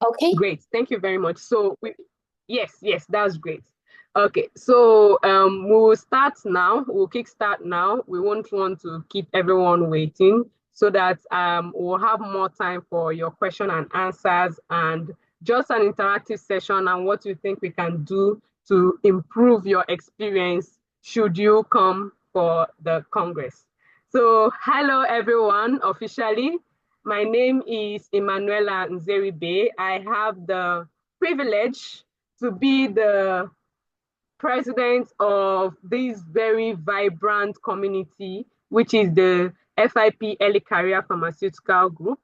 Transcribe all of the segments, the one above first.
Okay. Great. Thank you very much. Yes, that's great. Okay, so we will start now. We'll kick start now. We won't want to keep everyone waiting so that we'll have more time for your question and answers and just an interactive session and what you think we can do to improve your experience should you come for the Congress. So, hello everyone, officially. My name is Emanuela Nzeribe. I have the privilege to be the president of this very vibrant community, which is the FIP Early Career Pharmaceutical Group.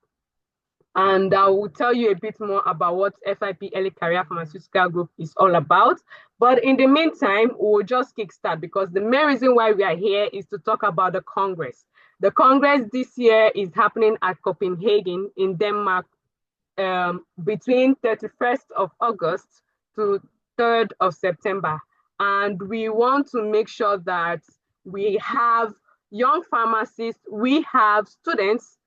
And I will tell you a bit more about what FIP Early Career Pharmaceutical Group is all about. But in the meantime, we'll just kickstart because the main reason why we are here is to talk about the Congress. The Congress this year is happening at Copenhagen in Denmark between 31st of August to 3rd of September. And we want to make sure that we have young pharmacists, we have students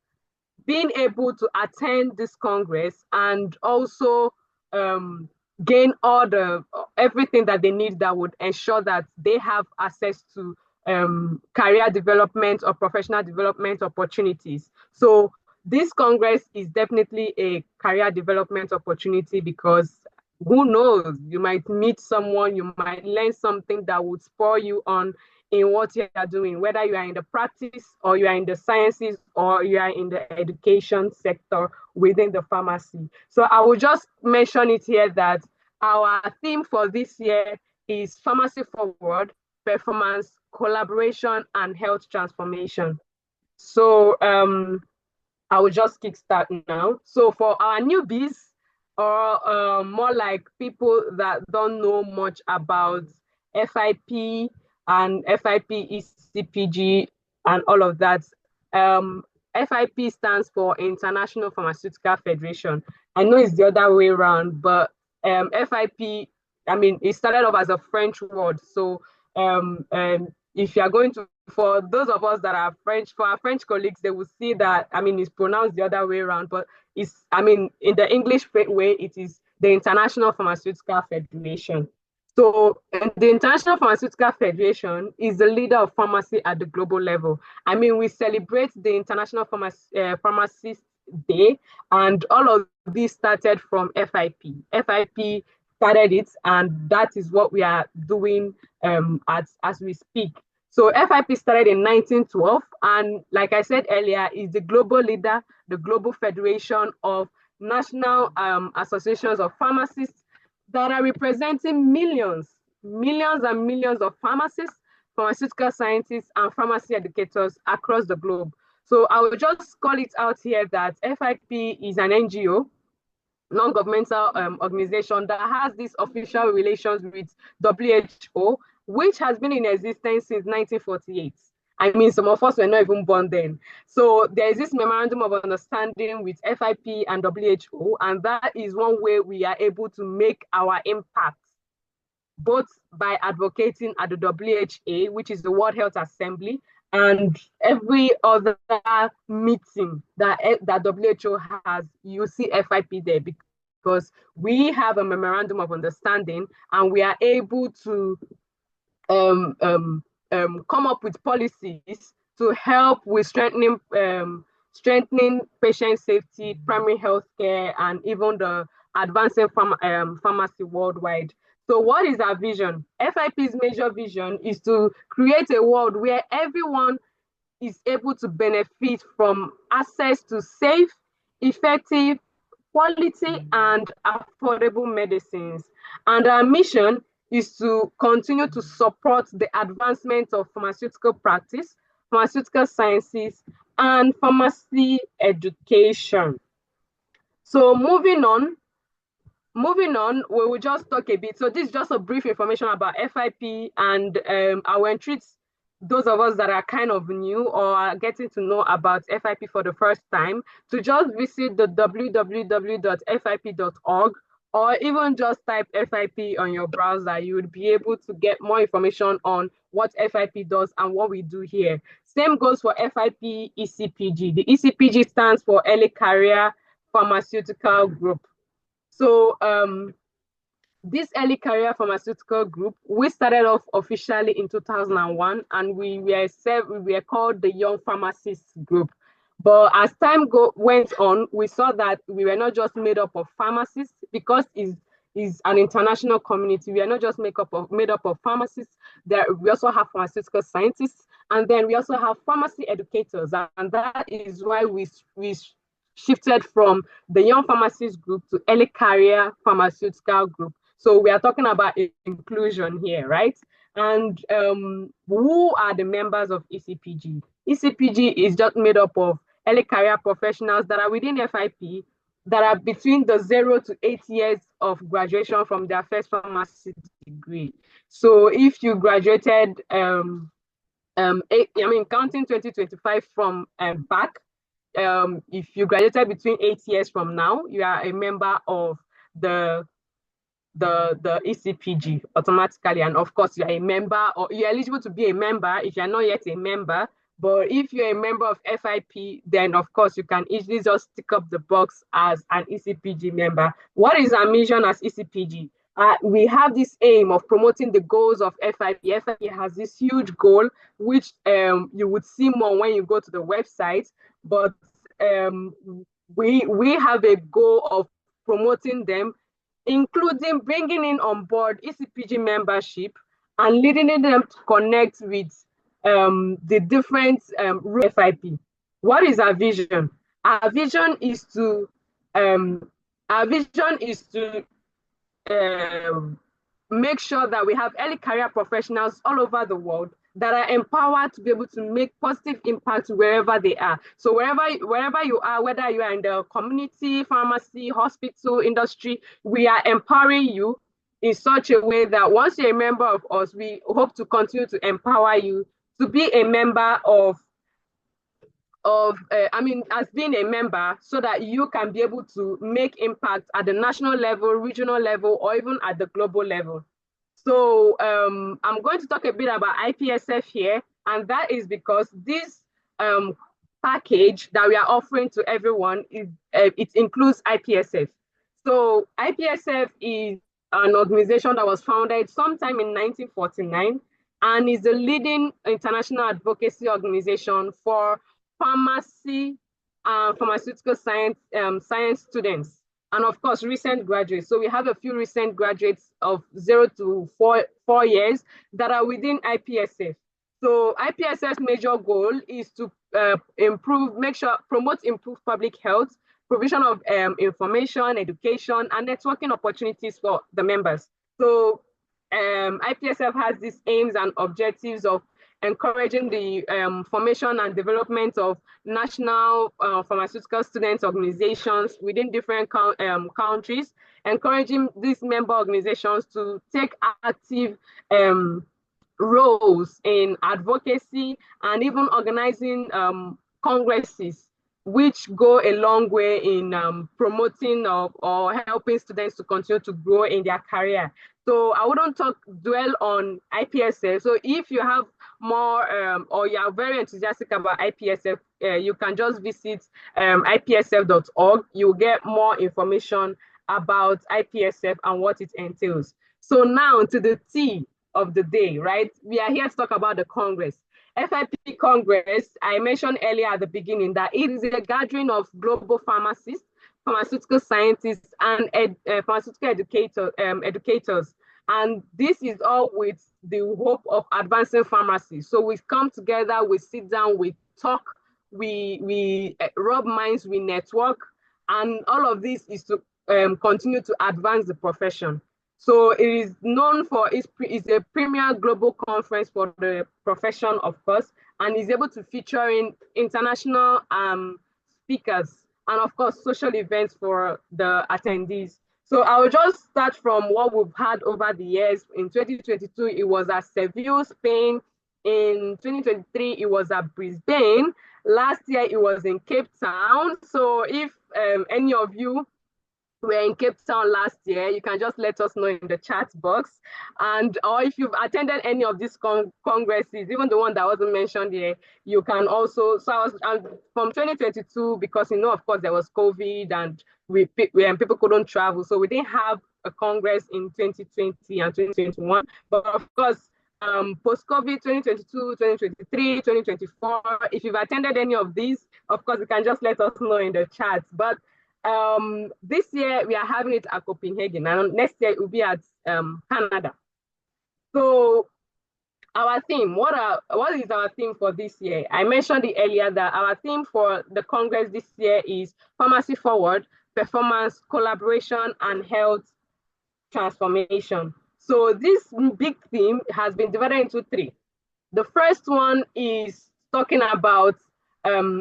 being able to attend this Congress and also um, gain all the everything that they need that would ensure that they have access to career development or professional development opportunities. So this Congress is definitely a career development opportunity because who knows, you might meet someone, you might learn something that would spur you on in what you are doing, whether you are in the practice or you are in the sciences or you are in the education sector within the pharmacy. So I will just mention it here that our theme for this year is Pharmacy Forward, Performance, Collaboration, and Health Transformation. So I will just kickstart now. So for our newbies, or more like people that don't know much about FIP and FIP ECPG and all of that, FIP stands for International Pharmaceutical Federation. I know it's the other way around, but FIP, I mean, it started off as a French word. So if you are going to for those of us that are French, for our French colleagues, they will see that, I mean, it's pronounced the other way around, but I mean, in the English way, it is the International Pharmaceutical Federation. So, the International Pharmaceutical Federation is the leader of pharmacy at the global level. I mean, we celebrate the International Pharmacist Day, and all of this started from FIP. FIP started it, and that is what we are doing as we speak. So FIP started in 1912, and like I said earlier, is the global leader, the global federation of national associations of pharmacists that are representing millions and millions of pharmacists, pharmaceutical scientists, and pharmacy educators across the globe. So I will just call it out here that FIP is an NGO, non-governmental organization that has these official relations with WHO, which has been in existence since 1948. I mean, some of us were not even born then. So there is this memorandum of understanding with FIP and WHO, and that is one way we are able to make our impact, both by advocating at the WHA, which is the World Health Assembly, and every other meeting that WHO has, you see FIP there because we have a memorandum of understanding and we are able to um, um, come up with policies to help with strengthening patient safety, primary health care, and even the advancing pharmacy worldwide. So, what is our vision? FIP's major vision is to create a world where everyone is able to benefit from access to safe, effective, quality, and affordable medicines. And our mission is to continue to support the advancement of pharmaceutical practice, pharmaceutical sciences, and pharmacy education. So moving on, we will just talk a bit. So this is just a brief information about FIP, and I will entreat those of us that are kind of new or are getting to know about FIP for the first time to just visit the www.fip.org or even just type FIP on your browser. You would be able to get more information on what FIP does and what we do here. Same goes for FIP ECPG. The ECPG stands for Early Career Pharmaceutical Group. So this early career pharmaceutical group, we started off officially in 2001, and we were called the Young Pharmacists Group. But as went on, we saw that we were not just made up of pharmacists, because is an international community. We are not just made up of pharmacists. We also have pharmaceutical scientists, and then we also have pharmacy educators, and that is why we shifted from the Young Pharmacists Group to Early Career Pharmaceutical Group. So we are talking about inclusion here, right? And who are the members of ECPG? ECPG is just made up of early career professionals that are within FIP, that are between the 0 to 8 years of graduation from their first pharmacy degree. So if you graduated, counting 2025 from back, if you graduated between 8 years from now, you are a member of the ECPG automatically. And of course, you're a member, or you're eligible to be a member if you're not yet a member. But if you're a member of FIP, then of course you can easily just tick up the box as an ECPG member. What is our mission as ECPG? We have this aim of promoting the goals of FIP. FIP has this huge goal, which you would see more when you go to the website. But we have a goal of promoting them, including bringing in on board ECPG membership and leading them to connect with the different FIP. What is our vision? Our vision is to make sure that we have early career professionals all over the world that are empowered to be able to make positive impact wherever they are. So wherever you are, whether you are in the community, pharmacy, hospital, industry, we are empowering you in such a way that once you're a member of us, we hope to continue to empower you to be a member as being a member, so that you can be able to make impact at the national level, regional level, or even at the global level. So I'm going to talk a bit about IPSF here, and that is because this package that we are offering to everyone it includes IPSF. So IPSF is an organization that was founded sometime in 1949 and is the leading international advocacy organization for pharmacy and pharmaceutical science students, and of course recent graduates. So we have a few recent graduates of 0 to 4 years that are within IPSF. So IPSF's major goal is to promote improved public health, provision of information, education, and networking opportunities for the members. So IPSF has these aims and objectives of encouraging the formation and development of national pharmaceutical student organizations within different countries, encouraging these member organizations to take active roles in advocacy and even organizing congresses, which go a long way in promoting or helping students to continue to grow in their career. So I wouldn't dwell on IPSF. So if you have more or you are very enthusiastic about IPSF, you can just visit ipsf.org. You'll get more information about IPSF and what it entails. So now to the T of the day, right? We are here to talk about the Congress. FIP Congress, I mentioned earlier at the beginning that it is a gathering of global pharmacists, pharmaceutical scientists, and pharmaceutical educators. And this is all with the hope of advancing pharmacy. So we come together, we sit down, we talk, we rub minds, we network, and all of this is to continue to advance the profession. So it is known for it's a premier global conference for the profession, of course, and is able to feature in international speakers and, of course, social events for the attendees. So I will just start from what we've had over the years. In 2022, it was at Seville, Spain. In 2023, it was at Brisbane. Last year, it was in Cape Town. So if any of you were in Cape Town last year, you can just let us know in the chat box. And or if you've attended any of these congresses, even the one that wasn't mentioned here, you can also. So from 2022, because of course there was COVID and people couldn't travel, so we didn't have a congress in 2020 and 2021. But of course, post-COVID 2022, 2023, 2024, if you've attended any of these, of course, you can just let us know in the chat. But this year we are having it at Copenhagen, and next year it will be at Canada. So our theme, what is our theme for this year? I mentioned it earlier that our theme for the Congress this year is Pharmacy Forward, Performance, Collaboration, and Health Transformation. So this big theme has been divided into three. The first one is talking about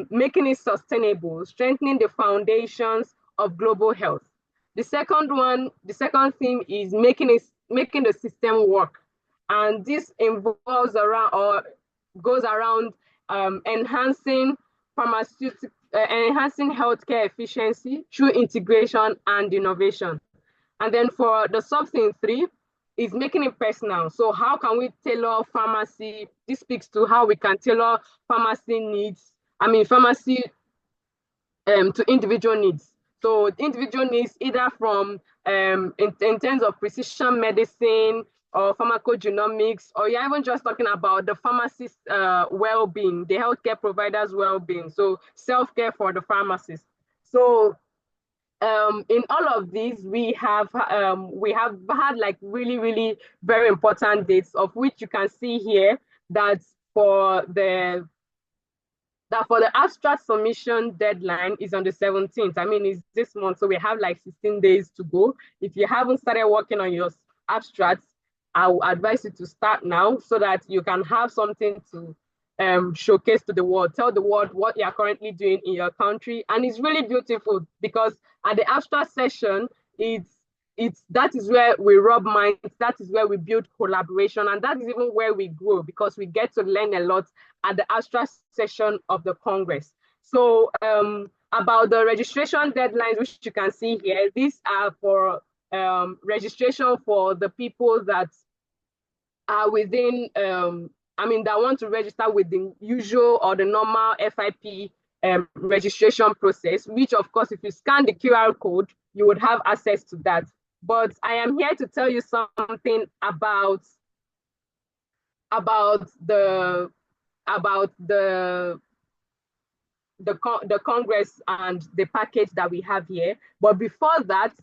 making it sustainable, strengthening the foundations of global health. The second theme is making the system work. And this involves around or goes around enhancing healthcare efficiency through integration and innovation. And then for the sub-theme 3 is making it personal. So how can we tailor pharmacy? This speaks to how we can tailor pharmacy to individual needs. So individual needs either from in terms of precision medicine or pharmacogenomics, or you're even just talking about the pharmacist's well-being, the healthcare provider's well-being. So self-care for the pharmacist. So in all of these, we have had like really very important dates, of which you can see here that for the abstract submission deadline is on the 17th. I mean, it's this month, so we have like 16 days to go. If you haven't started working on your abstracts, I will advise you to start now so that you can have something to showcase to the world, tell the world what you are currently doing in your country. And it's really beautiful because at the abstract session, that is where we rub minds, that is where we build collaboration, and that is even where we grow because we get to learn a lot at the abstract session of the Congress. So about the registration deadlines, which you can see here, these are for registration for the people that are within that want to register with the usual or the normal FIP registration process, which of course, if you scan the QR code, you would have access to that. But I am here to tell you something about the Congress and the package that we have here. But before that,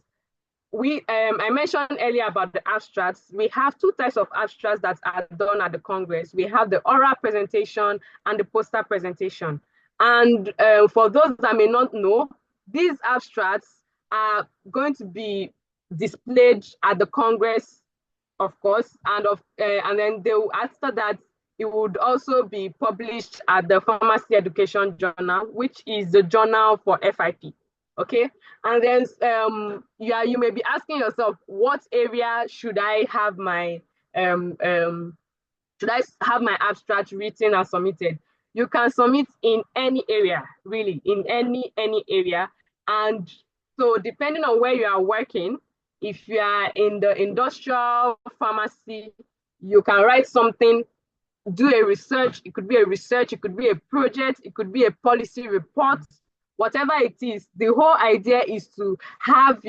I mentioned earlier about the abstracts. We have two types of abstracts that are done at the Congress. We have the oral presentation and the poster presentation. And for those that may not know, these abstracts are going to be displayed at the Congress, of course, and then after that, it would also be published at the Pharmacy Education Journal, which is the journal for FIP. Okay, and then you may be asking yourself, what area should I have my abstract written and submitted? You can submit in any area, really, in any area. And so depending on where you are working, if you are in the industrial pharmacy, you can write something, do a research. It could be a research, it could be a project, it could be a policy report. Whatever it is, the whole idea is to have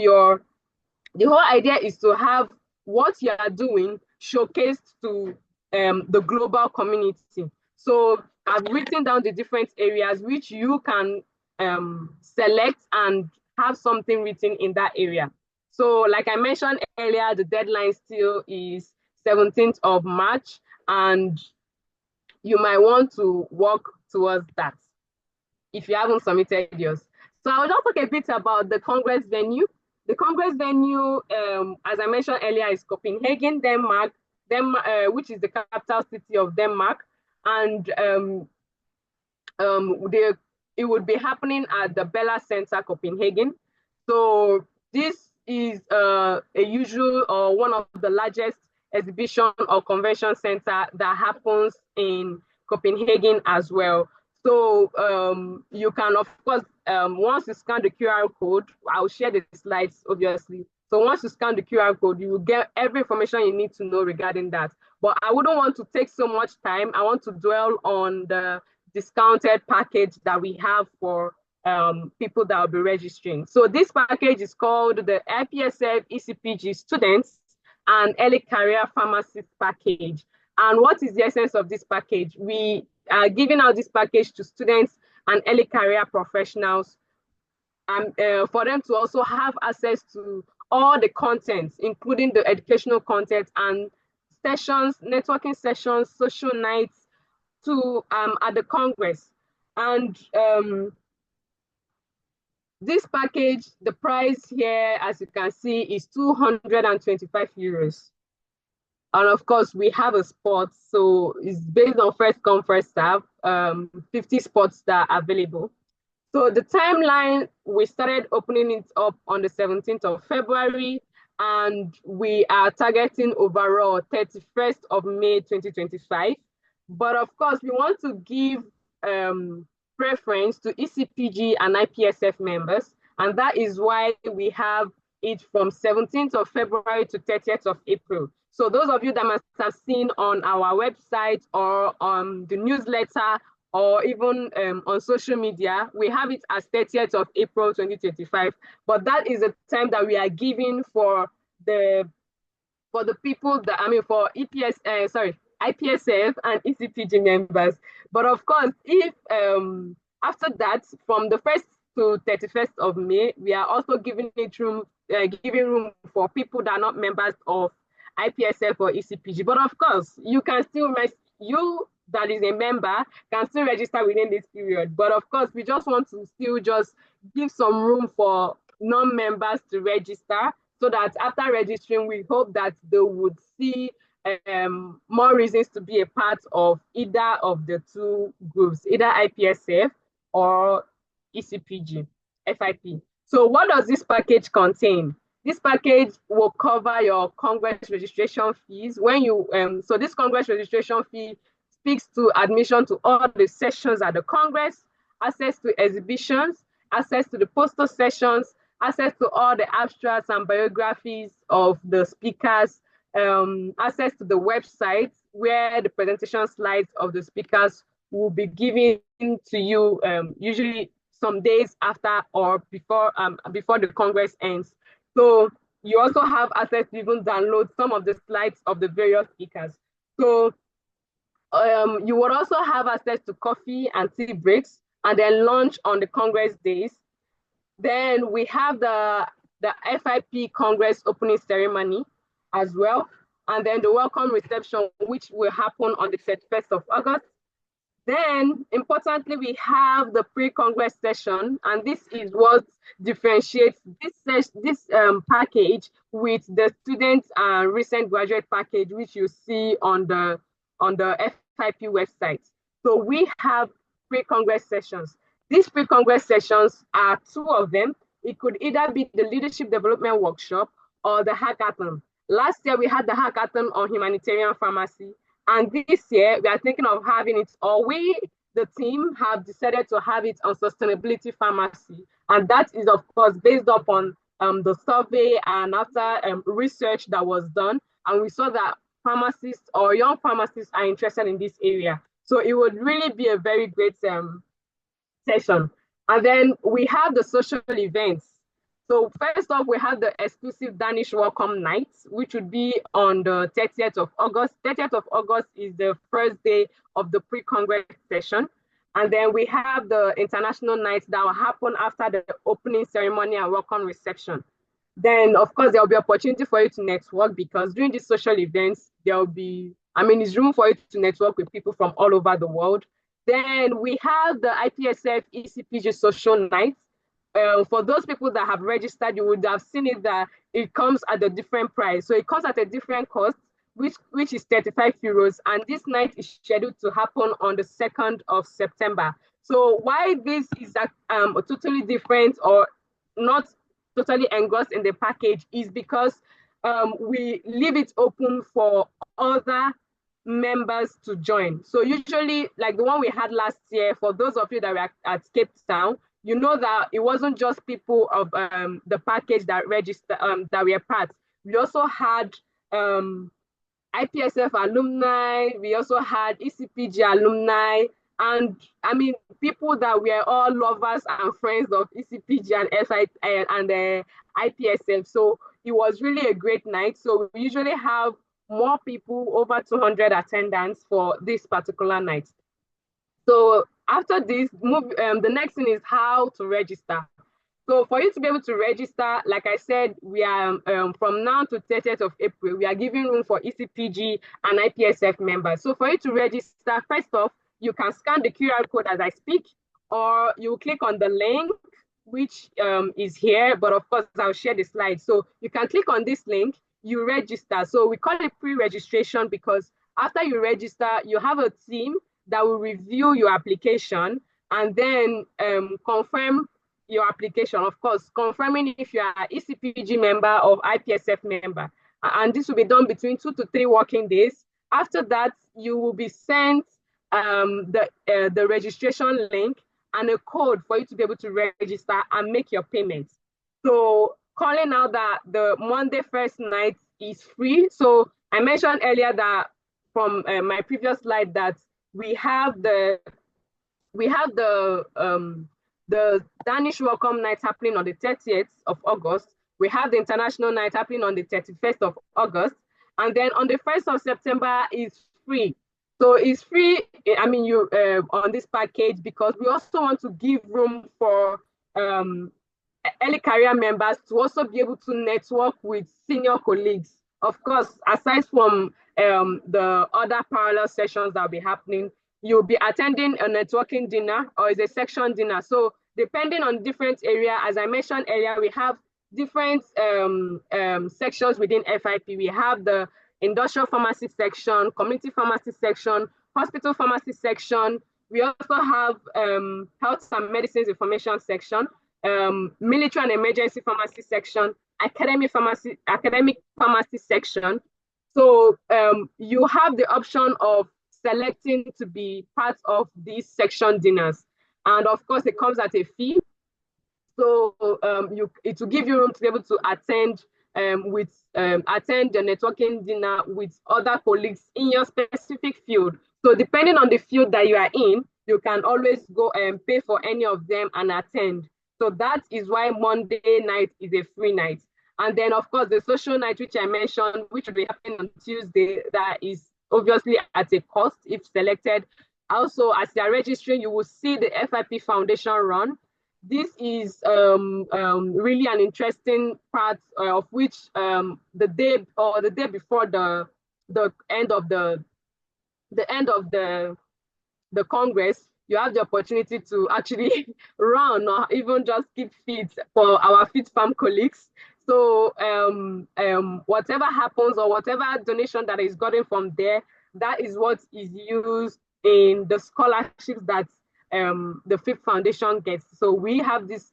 what you are doing showcased to the global community. So I've written down the different areas which you can select and have something written in that area. So like I mentioned earlier, the deadline still is 17th of March, and you might want to work towards that if you haven't submitted yours. So I'll just talk a bit about the Congress venue. The Congress venue, as I mentioned earlier, is Copenhagen, Denmark, which is the capital city of Denmark. And it would be happening at the Bella Center, Copenhagen. So this is a usual or one of the largest exhibition or convention center that happens in Copenhagen as well. So you can, of course, once you scan the QR code, I'll share the slides, obviously. So once you scan the QR code, you will get every information you need to know regarding that. But I wouldn't want to take so much time. I want to dwell on the discounted package that we have for people that will be registering. So this package is called the Ipsf Ecpg Students and Early Career Pharmacist Package. And what is the essence of this package? We are giving out this package to students and early career professionals, for them to also have access to all the content, including the educational content and sessions, networking sessions, social nights to at the Congress. And this package, the price here, as you can see, is 225 euros. And of course, we have a spot, so it's based on first come, first serve, 50 spots that are available. So the timeline, we started opening it up on the 17th of February, and we are targeting overall 31st of May 2025. But of course, we want to give preference to Ecpg and Ipsf members, and that is why we have it from 17th of February to 30th of April. So those of you that must have seen on our website or on the newsletter or even on social media, we have it as 30th of April 2025. But that is the time that we are giving for the people that, I mean, for Ipsf and Ecpg members. But of course, if after that, from the 1st to 31st of May, we are also giving room for people that are not members of Ipsf or Ecpg. But of course, you can still, you that is a member can still register within this period. But of course, we just want to still just give some room for non-members to register, so that after registering, we hope that they would see more reasons to be a part of either of the two groups, either Ipsf or Ecpg, FIP. So what does this package contain? This package will cover your Congress registration fees. When you so this Congress registration fee speaks to admission to all the sessions at the Congress, access to exhibitions, access to the poster sessions, access to all the abstracts and biographies of the speakers, access to the website where the presentation slides of the speakers will be given to you, usually some days after or before the Congress ends. So you also have access to even download some of the slides of the various speakers. So you would also have access to coffee and tea breaks, and then lunch on the Congress days. Then we have the FIP Congress opening ceremony as well, and then the welcome reception, which will happen on the 31st of August. Then, importantly, we have the pre-Congress session, and this is what differentiates this package with the student and recent graduate package, which you see on the FIP website. So we have pre-Congress sessions. These pre-Congress sessions are two of them. It could either be the leadership development workshop or the hackathon. Last year, we had the hackathon on humanitarian pharmacy. And this year, we are thinking of having it, or we, the team, have decided to have it on sustainability pharmacy. And that is, of course, based upon the survey and after research that was done. And we saw that pharmacists or young pharmacists are interested in this area. So it would really be a very great session. And then we have the social events. So first off, we have the exclusive Danish Welcome Night, which would be on the 30th of August. 30th of August is the first day of the pre-Congress session. And then we have the international night that will happen after the opening ceremony and welcome reception. Then, of course, there will be opportunity for you to network, because during these social events, there will be, it's room for you to network with people from all over the world. Then we have the Ipsf Ecpg Social Night. For those people that have registered, you would have seen it that it comes at a different price. So it comes at a different cost, which is 35 euros. And this night is scheduled to happen on the 2nd of September. So why this is totally different or not totally engrossed in the package is because we leave it open for other members to join. So usually, like the one we had last year, for those of you that were at Cape Town, you know that it wasn't just people of the package that registered that were part. We also had IPSF alumni, we also had Ecpg alumni, and I mean people that were all lovers and friends of Ecpg and FI and IPSF. So it was really a great night. So we usually have more people, over 200 attendants for this particular night. So after this, the next thing is how to register. So for you to be able to register, like I said, we are from now to 30th of April, we are giving room for Ecpg and IPSF members. So for you to register, first off, you can scan the QR code as I speak, or you click on the link, which is here, but of course I'll share the slide. So you can click on this link, you register. So we call it pre-registration because after you register, you have a team that will review your application and then confirm your application, of course, confirming if you are an Ecpg member or IPSF member. And this will be done between 2 to 3 working days. After that, you will be sent the registration link and a code for you to be able to register and make your payments. So calling out that the Monday first night is free. So I mentioned earlier that from my previous slide that we have the Danish Welcome Night happening on the 30th of August. We have the International Night happening on the 31st of August. And then on the 1st of September is free. So it's free, I mean, you on this package because we also want to give room for early career members to also be able to network with senior colleagues. Of course, aside from the other parallel sessions that will be happening, you'll be attending a networking dinner or is a section dinner. So depending on different area, as I mentioned earlier, we have different sections within FIP. We have the industrial pharmacy section, community pharmacy section, hospital pharmacy section. We also have health and medicines information section, military and emergency pharmacy section, academic pharmacy section. So you have the option of selecting to be part of these section dinners. And of course, it comes at a fee. So it will give you room to be able to attend attend the networking dinner with other colleagues in your specific field. So depending on the field that you are in, you can always go and pay for any of them and attend. So that is why Monday night is a free night. And then of course the social night, which I mentioned, which will be happening on Tuesday, that is obviously at a cost if selected. Also, as you are registering, you will see the FIP Foundation run. This is really an interesting part of which the day before the end of the Congress, you have the opportunity to actually run or even just keep fit for our Fit Farm colleagues. So whatever happens or whatever donation that is gotten from there, that is what is used in the scholarships that the FIP Foundation gets. So we have this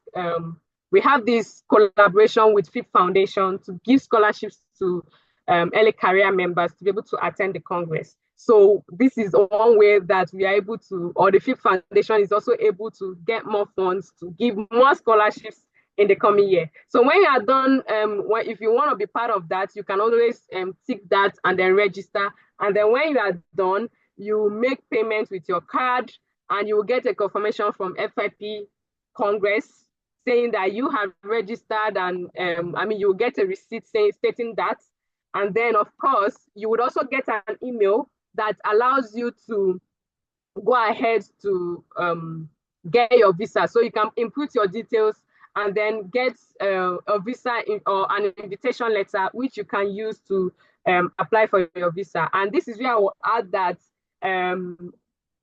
collaboration with FIP Foundation to give scholarships to early career members to be able to attend the Congress. So this is one way that we are able to, or the FIP Foundation is also able to get more funds to give more scholarships in the coming year. So when you are done, if you want to be part of that, you can always tick that and then register. And then when you are done, you make payments with your card and you will get a confirmation from FIP Congress saying that you have registered, and you will get a receipt stating that. And then of course, you would also get an email that allows you to go ahead to get your visa. So you can input your details and then get a visa or an invitation letter, which you can use to apply for your visa. And this is where I will add that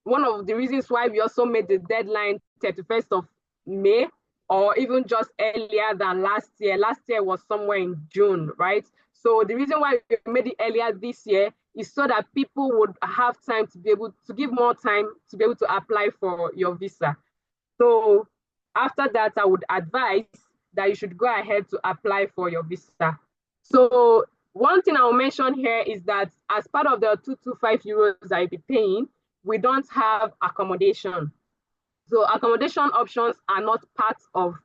one of the reasons why we also made the deadline 31st of May, or even just earlier than last year. Last year was somewhere in June, right? So the reason why we made it earlier this year is so that people would have time to be able to give more time to be able to apply for your visa. So after that, I would advise that you should go ahead to apply for your visa. So one thing I'll mention here is that as part of the 225 euros that you'll be paying, we don't have accommodation. So accommodation options are not part of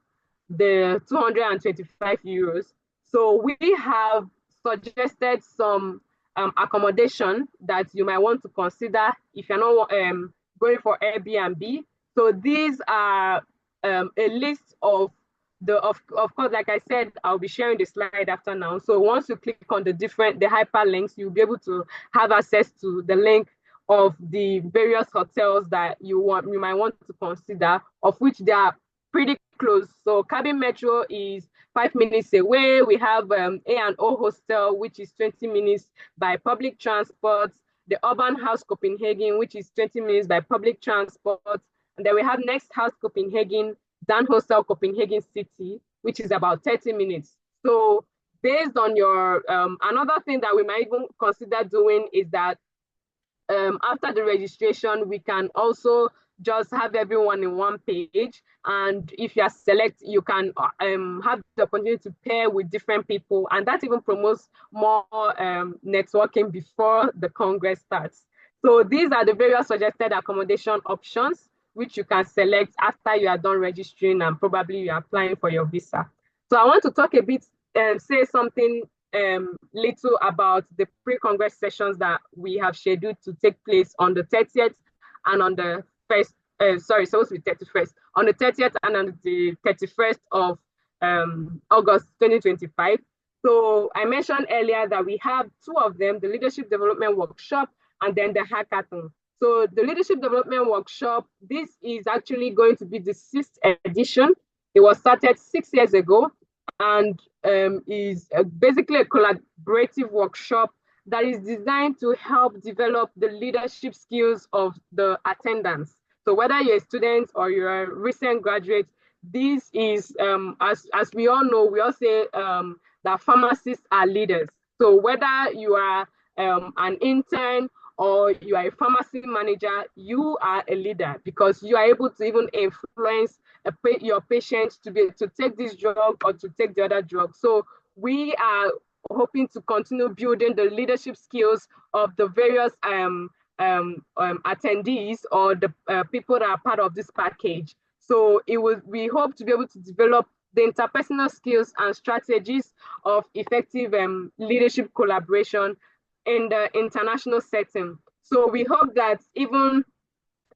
the 225 euros. So we have suggested some accommodation that you might want to consider if you're not going for Airbnb. So these are a list of of course, like I said, I'll be sharing the slide after now. So once you click on the hyperlinks, you'll be able to have access to the link of the various hotels that you might want to consider, of which there are pretty close. So Cabin Metro is 5 minutes away. We have A&O Hostel, which is 20 minutes by public transport. The Urban House Copenhagen, which is 20 minutes by public transport. And then we have Next House Copenhagen, Dan Hostel Copenhagen City, which is about 30 minutes. So based on your, another thing that we might even consider doing is that after the registration, we can also just have everyone in one page. And if you are select, you can have the opportunity to pair with different people. And that even promotes more networking before the Congress starts. So these are the various suggested accommodation options, which you can select after you are done registering and probably you are applying for your visa. So I want to talk a bit and say something little about the pre-Congress sessions that we have scheduled to take place on the 30th and on the first, supposed to be 31st, on the 30th and on the 31st of August 2025. So I mentioned earlier that we have two of them, the Leadership Development Workshop and then the Hackathon. So the Leadership Development Workshop, this is actually going to be the 6th edition. It was started 6 years ago and is basically a collaborative workshop that is designed to help develop the leadership skills of the attendants. So whether you're a student or you're a recent graduate, this is, as we all know, we all say that pharmacists are leaders. So whether you are an intern or you are a pharmacy manager, you are a leader because you are able to even influence your patients to take this drug or to take the other drug. So we are hoping to continue building the leadership skills of the various attendees or the people that are part of this package. So we hope to be able to develop the interpersonal skills and strategies of effective leadership collaboration in the international setting. So we hope that even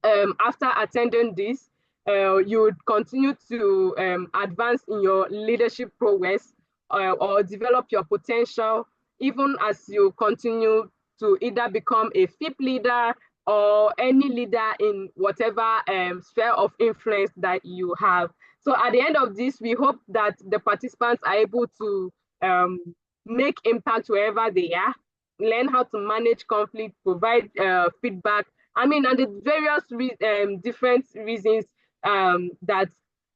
after attending this, you would continue to advance in your leadership progress or develop your potential, even as you continue to either become a FIP leader or any leader in whatever sphere of influence that you have. So at the end of this, we hope that the participants are able to make impact wherever they are, learn how to manage conflict, provide feedback. I mean, and the various different reasons that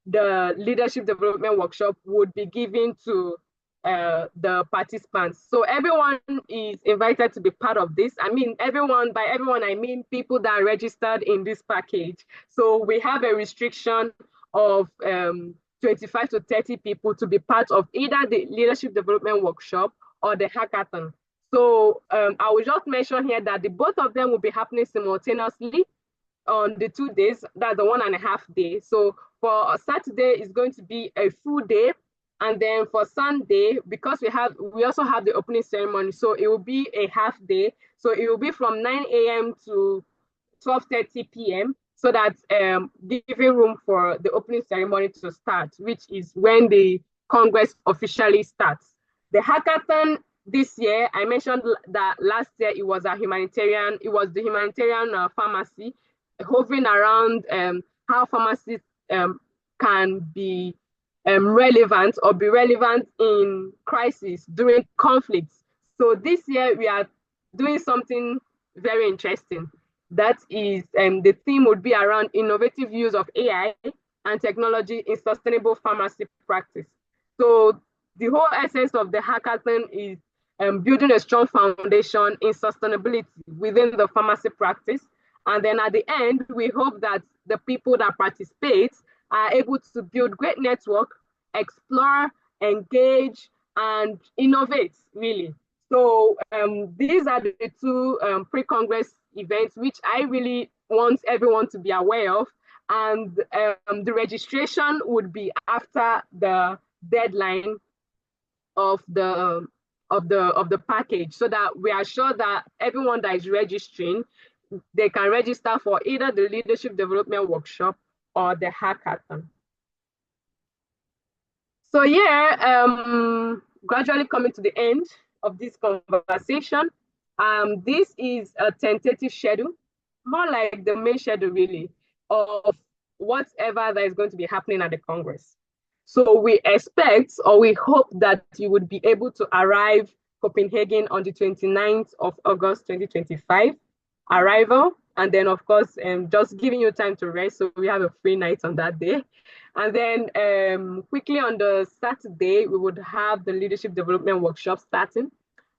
the leadership development workshop would be given to the participants. So everyone is invited to be part of this. I mean, everyone, by everyone, I mean people that are registered in this package. So we have a restriction of 25 to 30 people to be part of either the leadership development workshop or the hackathon. So I will just mention here that both of them will be happening simultaneously on the 2 days. That's the 1.5 day. So for Saturday, it's going to be a full day. And then for Sunday, because we also have the opening ceremony, so it will be a half day. So it will be from 9 a.m. to 12:30 p.m. so that giving room for the opening ceremony to start, which is when the Congress officially starts. The hackathon this year, I mentioned that last year it was the humanitarian pharmacy, hovering around how pharmacies can be relevant or be relevant in crisis during conflicts. So this year we are doing something very interesting. That is, the theme would be around innovative use of AI and technology in sustainable pharmacy practice. So the whole essence of the hackathon is building a strong foundation in sustainability within the pharmacy practice. And then at the end, we hope that the people that participate are able to build great network, explore, engage, and innovate, really. So these are the two pre-Congress events which I really want everyone to be aware of. and the registration would be after the deadline of the package, so that we are sure that everyone that is registering, they can register for either the leadership development workshop or the hackathon. So yeah, gradually coming to the end of this conversation. This is a tentative schedule, more like the main schedule really, of whatever that is going to be happening at the Congress. So we expect, or we hope, that you would be able to arrive Copenhagen on the 29th of August 2025 arrival. And then, of course, just giving you time to rest. So we have a free night on that day. And then quickly on the Saturday, we would have the leadership development workshop starting.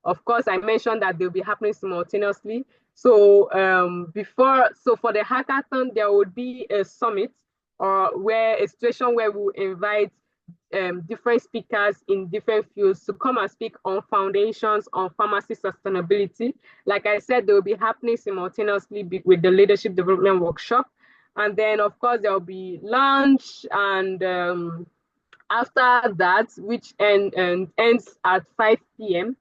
Of course, I mentioned that they'll be happening simultaneously. So for the hackathon, there would be a summit, or a situation where we'll invite different speakers in different fields to come and speak on foundations on pharmacy sustainability. Like I said, they will be happening simultaneously with the leadership development workshop. And then, of course, there will be lunch, and after that, which ends at 5 p.m.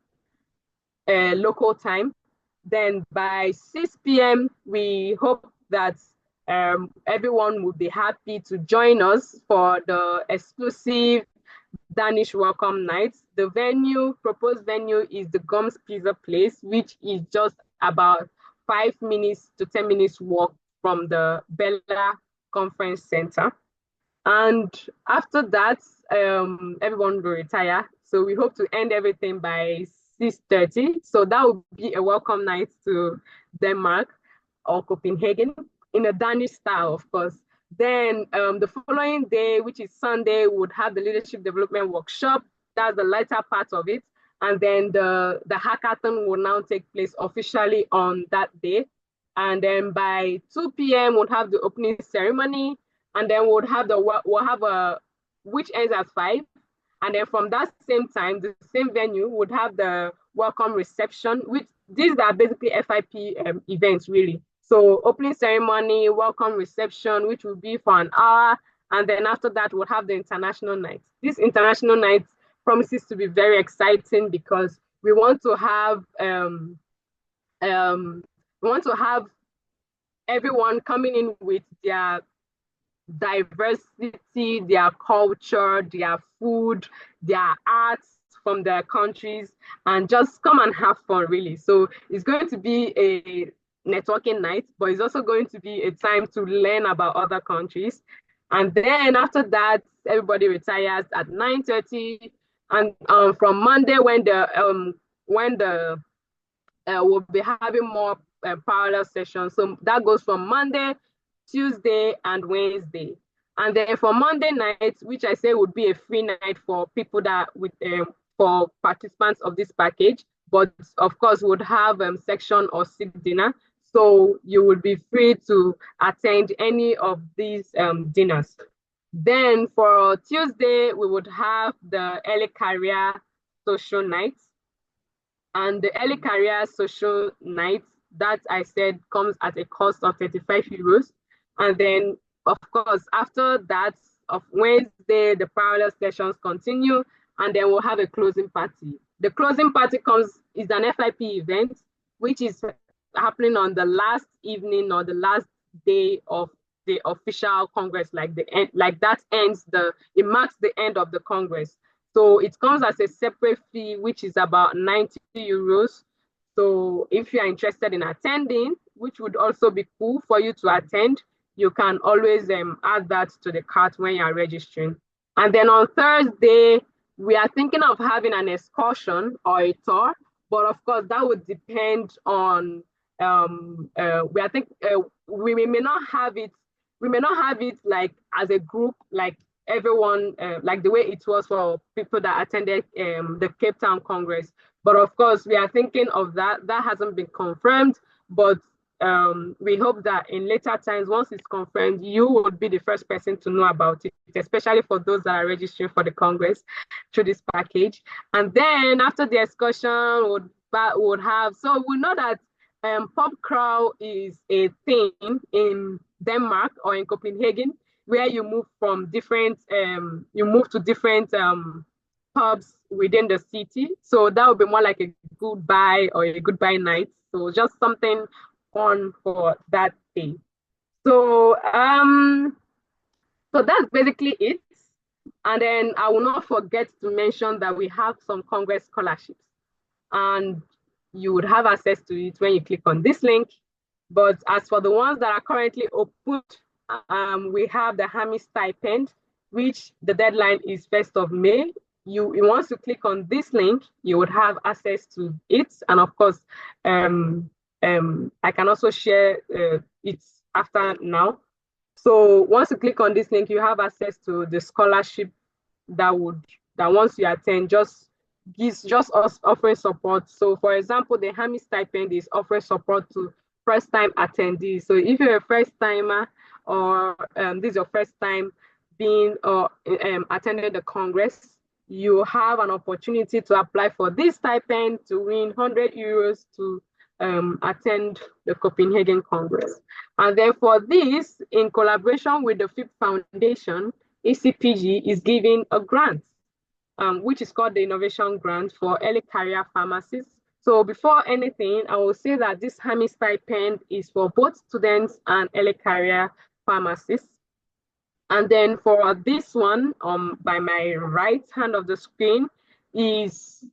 Local time. Then by 6 p.m., we hope that everyone will be happy to join us for the exclusive Danish welcome night. The proposed venue is the Gums Pizza Place, which is just about 5 minutes to 10 minutes walk from the Bella Conference Center. And after that, everyone will retire. So we hope to end everything by 6:30. So that would be a welcome night to Denmark or Copenhagen in a Danish style, of course. Then the following day, which is Sunday, we would have the leadership development workshop. That's the lighter part of it. And then the hackathon will now take place officially on that day. And then by 2 p.m., we'll have the opening ceremony. And then we'll have which ends at 5. And then from that same time, the same venue would have the welcome reception, which these are basically FIP events, really. So opening ceremony, welcome reception, which will be for an hour. And then after that, we'll have the international night. This international night promises to be very exciting because we want to have everyone coming in with their diversity, their culture, their food, their arts from their countries, and just come and have fun, really. So it's going to be a networking night, but it's also going to be a time to learn about other countries. And then after that, everybody retires at 9:30. And from Monday, when we'll be having more parallel sessions. So that goes from Monday, Tuesday, and Wednesday. And then for Monday night, which I say would be a free night for people for participants of this package, but of course would have section or seat dinner. So you would be free to attend any of these dinners. Then for Tuesday, we would have the early career social night. And the early career social night, that I said comes at a cost of 35 euros. And then, of course, after that, of Wednesday, the parallel sessions continue, and then we'll have a closing party. The closing party is an FIP event, which is happening on the last evening or the last day of the official Congress, it marks the end of the Congress. So it comes as a separate fee, which is about 90 euros. So if you are interested in attending, which would also be cool for you to attend, you can always add that to the cart when you are registering. And then on Thursday, we are thinking of having an excursion or a tour, but of course that would depend on, we may not have it like as a group, like everyone, like the way it was for people that attended the Cape Town Congress. But of course, we are thinking of that. That hasn't been confirmed, but we hope that in later times, once it's confirmed, you would be the first person to know about it, especially for those that are registering for the Congress through this package. And then after the excursion, we know that pub crawl is a thing in Denmark or in Copenhagen, where you move from different you move to different pubs within the city. So that would be more like a goodbye or a goodbye night. So just something fun for that day. So so that's basically it. And then I will not forget to mention that we have some Congress scholarships, and you would have access to it when you click on this link. But as for the ones that are currently open, we have the Hammy stipend, which the deadline is 1st of May. Once you click on this link, you would have access to it. And of course, I can also share it after now. So once you click on this link, you have access to the scholarship that once you attend just us offering support. So for example, the Hammy stipend is offering support to first time attendees. So if you're a first timer or this is your first time being or attending the Congress, you have an opportunity to apply for this stipend to win 100 euros to attend the Copenhagen Congress. And then for this, in collaboration with the FIP Foundation, Ecpg is giving a grant, which is called the Innovation Grant for Early Career Pharmacists. So before anything, I will say that this Hammy stipend is for both students and early career pharmacists. And then for this one, by my right hand of the screen, is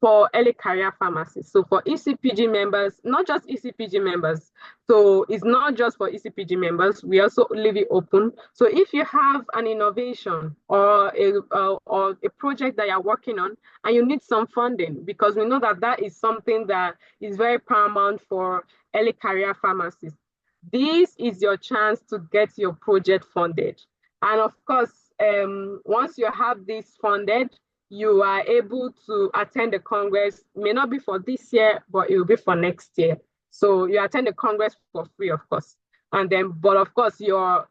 for early career pharmacists. So for Ecpg members, not just Ecpg members. So it's not just for Ecpg members. We also leave it open. So if you have an innovation or a project that you're working on and you need some funding, because we know that that is something that is very paramount for early career pharmacists, this is your chance to get your project funded. And of course, once you have this funded, you are able to attend the Congress. It may not be for this year, but it will be for next year. So you attend the Congress for free, of course. And then, but of course, your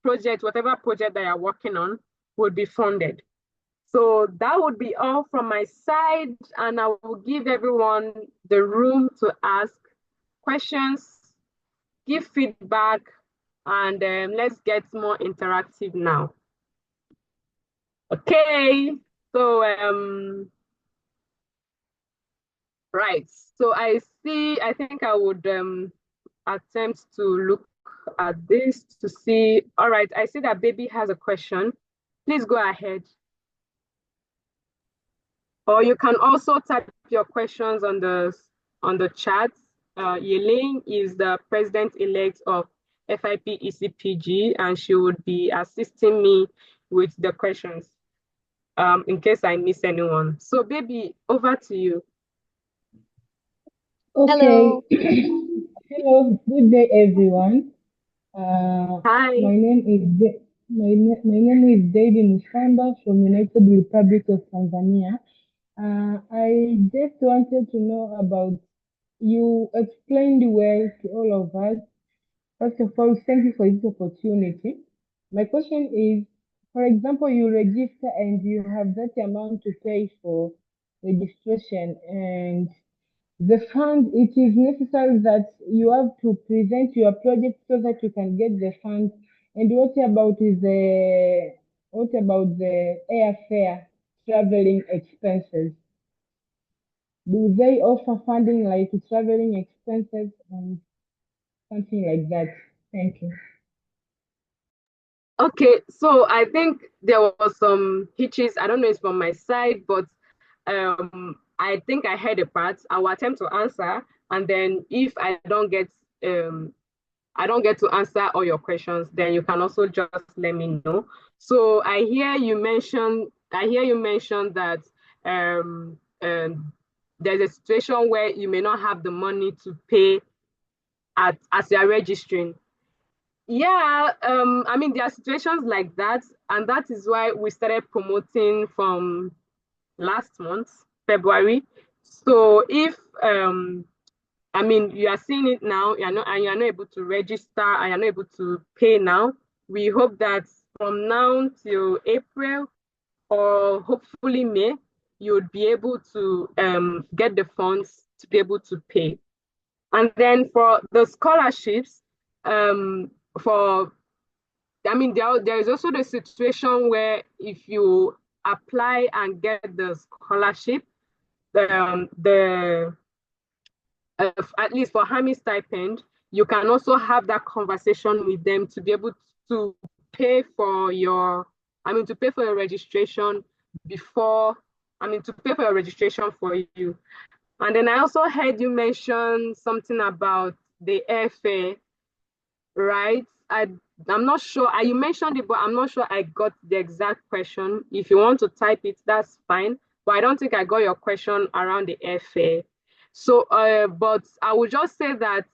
project, whatever project that you're working on, would be funded. So that would be all from my side. And I will give everyone the room to ask questions, give feedback, and let's get more interactive now. Okay. So, right. So I think I would attempt to look at this to see. All right, I see that Baby has a question. Please go ahead. Or you can also type your questions on the chat. Yelene is the president-elect of FIP ECPG, and she would be assisting me with the questions. In case I miss anyone. So Baby, over to you. Okay. Hello, good day everyone. Hi. My name is David Mushamba from United Republic of Tanzania. I just wanted to know about, you explained well to all of us. First of all, thank you for this opportunity. My question is, for example, you register and you have that amount to pay for registration, and the fund, it is necessary that you have to present your project so that you can get the funds. And what about the airfare traveling expenses? Do they offer funding like traveling expenses and something like that? Thank you. Okay, so I think there was some hitches. I don't know if it's from my side, but I think I heard a part. I will attempt to answer, and then if I don't get to answer all your questions, then you can also just let me know. So I hear you mention that there's a situation where you may not have the money to pay as you're registering. Yeah, I mean, there are situations like that, and that is why we started promoting from last month, February. So if I mean, you are seeing it now, you're not able to register and you're not able to pay now. We hope that from now till April or hopefully May, you would be able to get the funds to be able to pay. And then for the scholarships, for I mean, there is also the situation where if you apply and get the scholarship, the at least for Hammy stipend, you can also have that conversation with them to be able to pay for your, to pay for your registration before, to pay for your registration for you. And then I also heard you mention something about the airfare, right? I'm not sure. You mentioned it, but I'm not sure I got the exact question. If you want to type it, that's fine. But I don't think I got your question around the airfare. So, but I would just say that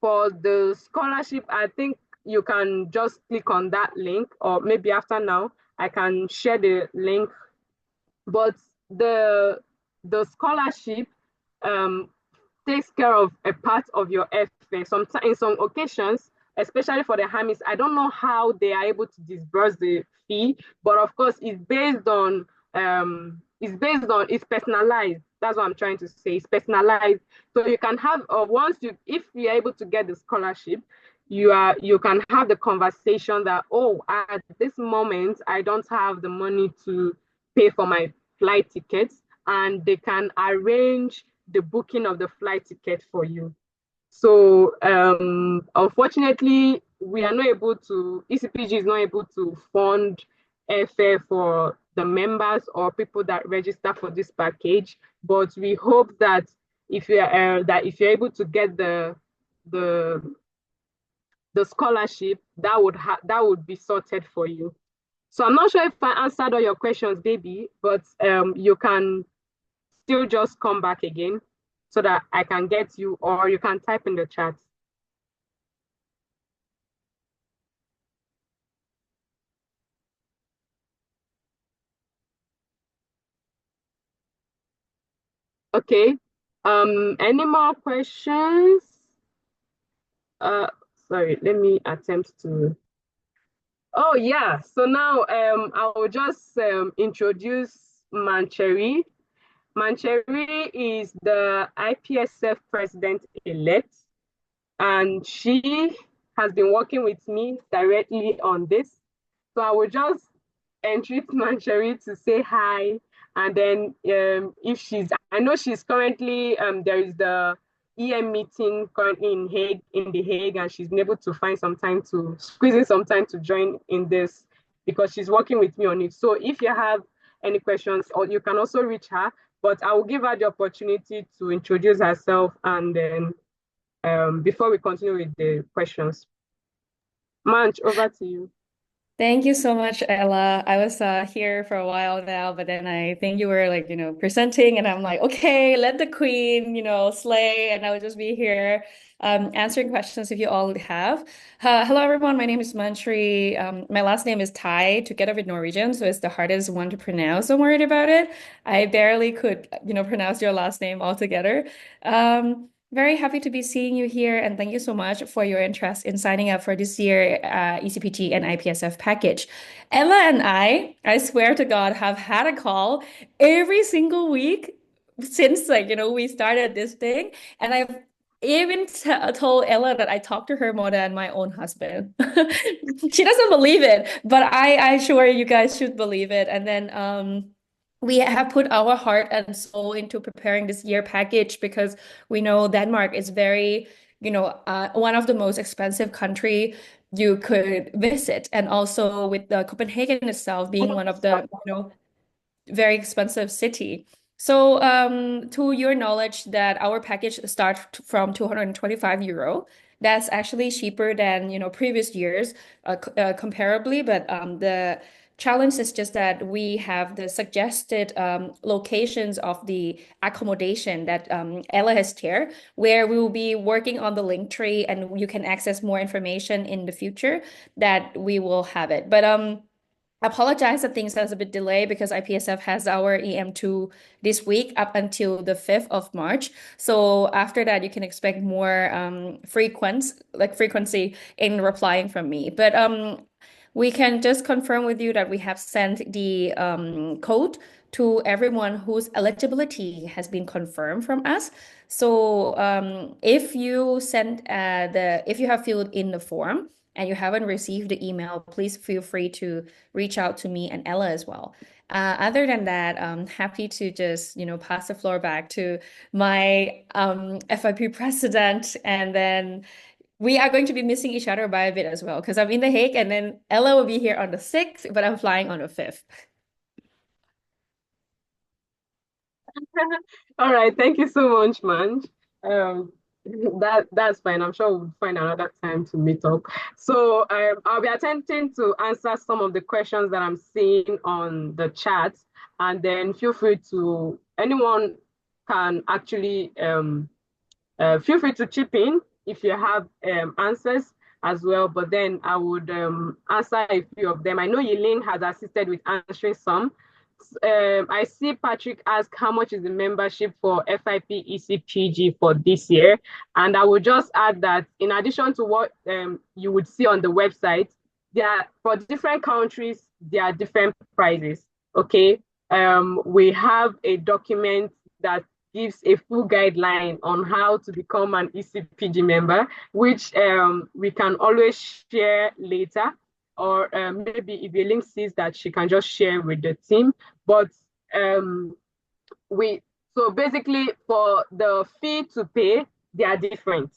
for the scholarship, I think you can just click on that link, or maybe after now, I can share the link. But the the scholarship um takes care of a part of your airfare. Sometimes, in some occasions, especially for the Hamis, I don't know how they are able to disburse the fee, but of course, it's personalized. That's what I'm trying to say. It's personalized, so you can have once you if you're able to get the scholarship, you can have the conversation that, oh, at this moment I don't have the money to pay for my flight tickets, and they can arrange the booking of the flight ticket for you. So unfortunately, we are not able to, Ecpg is not able to fund airfare for the members or people that register for this package. But we hope that if you're able to get the the scholarship, that would be sorted for you. So I'm not sure if I answered all your questions, baby, but you can still just come back again so that I can get you, or you can type in the chat. Okay. Any more questions? Uh, Sorry, let me attempt to. Oh yeah. So now I will just introduce Mancheri. Mancheri is the IPSF president-elect, and she has been working with me directly on this. So I will just entreat Mancheri to say hi, and then if I know she's currently there is the EM meeting currently in the Hague, and she's been able to find some time to squeeze in some time to join in this because she's working with me on it. So if you have any questions, or you can also reach her, but I will give her the opportunity to introduce herself, and then before we continue with the questions. Manch, over to you. Thank you so much, Ella. I was here for a while now, but then I think you were like, presenting, and I'm like, okay, let the queen, slay, and I would just be here answering questions if you all have. Hello, everyone. My name is Mantri. My last name is Thai, together with Norwegian, so it's the hardest one to pronounce. Don't worry about it. I barely could, pronounce your last name altogether. Very happy to be seeing you here, and thank you so much for your interest in signing up for this year ECPG and IPSF package. Ella and I swear to God, have had a call every single week since we started this thing, and I've even told Ella that I talk to her more than my own husband. She doesn't believe it, but I sure you guys should believe it. And then we have put our heart and soul into preparing this year package because we know Denmark is very, one of the most expensive country you could visit. And also with the Copenhagen itself being one of the, very expensive city. So, to your knowledge, that our package starts from 225 euro. That's actually cheaper than previous years, comparably. But the challenge is just that we have the suggested locations of the accommodation that Ella has shared, where we will be working on the link tree, and you can access more information in the future that we will have it. But apologize that things has a bit delayed because IPSF has our EM2 this week up until the 5th of March. So after that, you can expect more frequency in replying from me. But we can just confirm with you that we have sent the code to everyone whose eligibility has been confirmed from us. So if you have filled in the form, and you haven't received the email, please feel free to reach out to me and Ella as well. Other than that, I'm happy to just, pass the floor back to my FIP president, and then we are going to be missing each other by a bit as well because I'm in The Hague, and then Ella will be here on the 6th, but I'm flying on the 5th. All right, thank you so much, Manj. Um, that's fine. I'm sure we'll find another time to meet up. So I'll be attempting to answer some of the questions that I'm seeing on the chat, and then feel free to anyone can actually feel free to chip in if you have answers as well. But then I would answer a few of them. I know Yilin has assisted with answering some. I see Patrick ask how much is the membership for FIP Ecpg for this year, and I will just add that in addition to what you would see on the website, there for different countries there are different prices. Okay, we have a document that gives a full guideline on how to become an Ecpg member, which we can always share later, or maybe if a link sees that she can just share with the team. But so basically for the fee to pay, they are different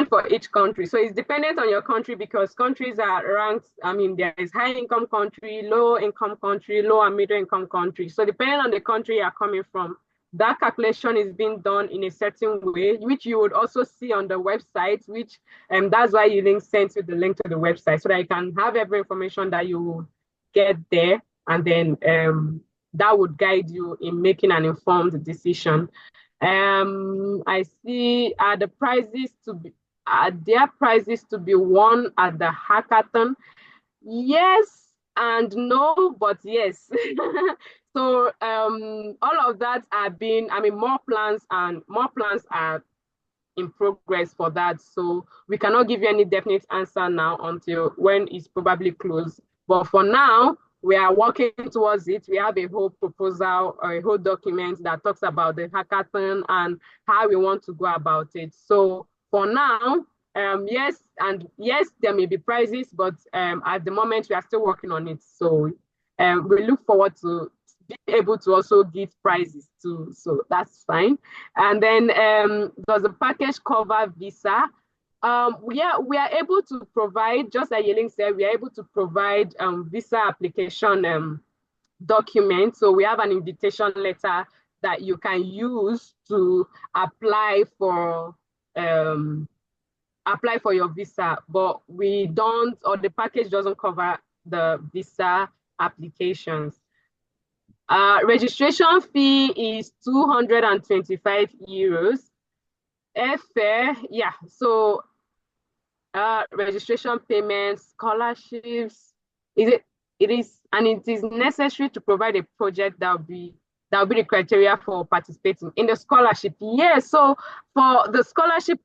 for each country. So it's dependent on your country because countries are ranked. I mean, there is high income country, low income country, low and middle income country. So depending on the country you're coming from, that calculation is being done in a certain way, which you would also see on the website, which that's why you sent you the link to the website so that you can have every information that you get there, and then that would guide you in making an informed decision. I see their prizes to be won at the hackathon. Yes and no, but yes. So all of that are being, more plans are in progress for that. So we cannot give you any definite answer now until when it's probably closed. But for now, we are working towards it. We have a whole proposal or a whole document that talks about the hackathon and how we want to go about it. So for now, yes, there may be prizes, but at the moment we are still working on it. So we look forward to be able to also give prizes too. So that's fine. And then does the package cover visa? We are able to provide, just like Yelling said, we are able to provide visa application documents. So we have an invitation letter that you can use to apply for your visa, but we don't, or the package doesn't cover the visa applications. Registration fee is 225 euros. Airfare, yeah. So registration payments, scholarships, it is necessary to provide a project that will be the criteria for participating in the scholarship. Yeah, so for the scholarship,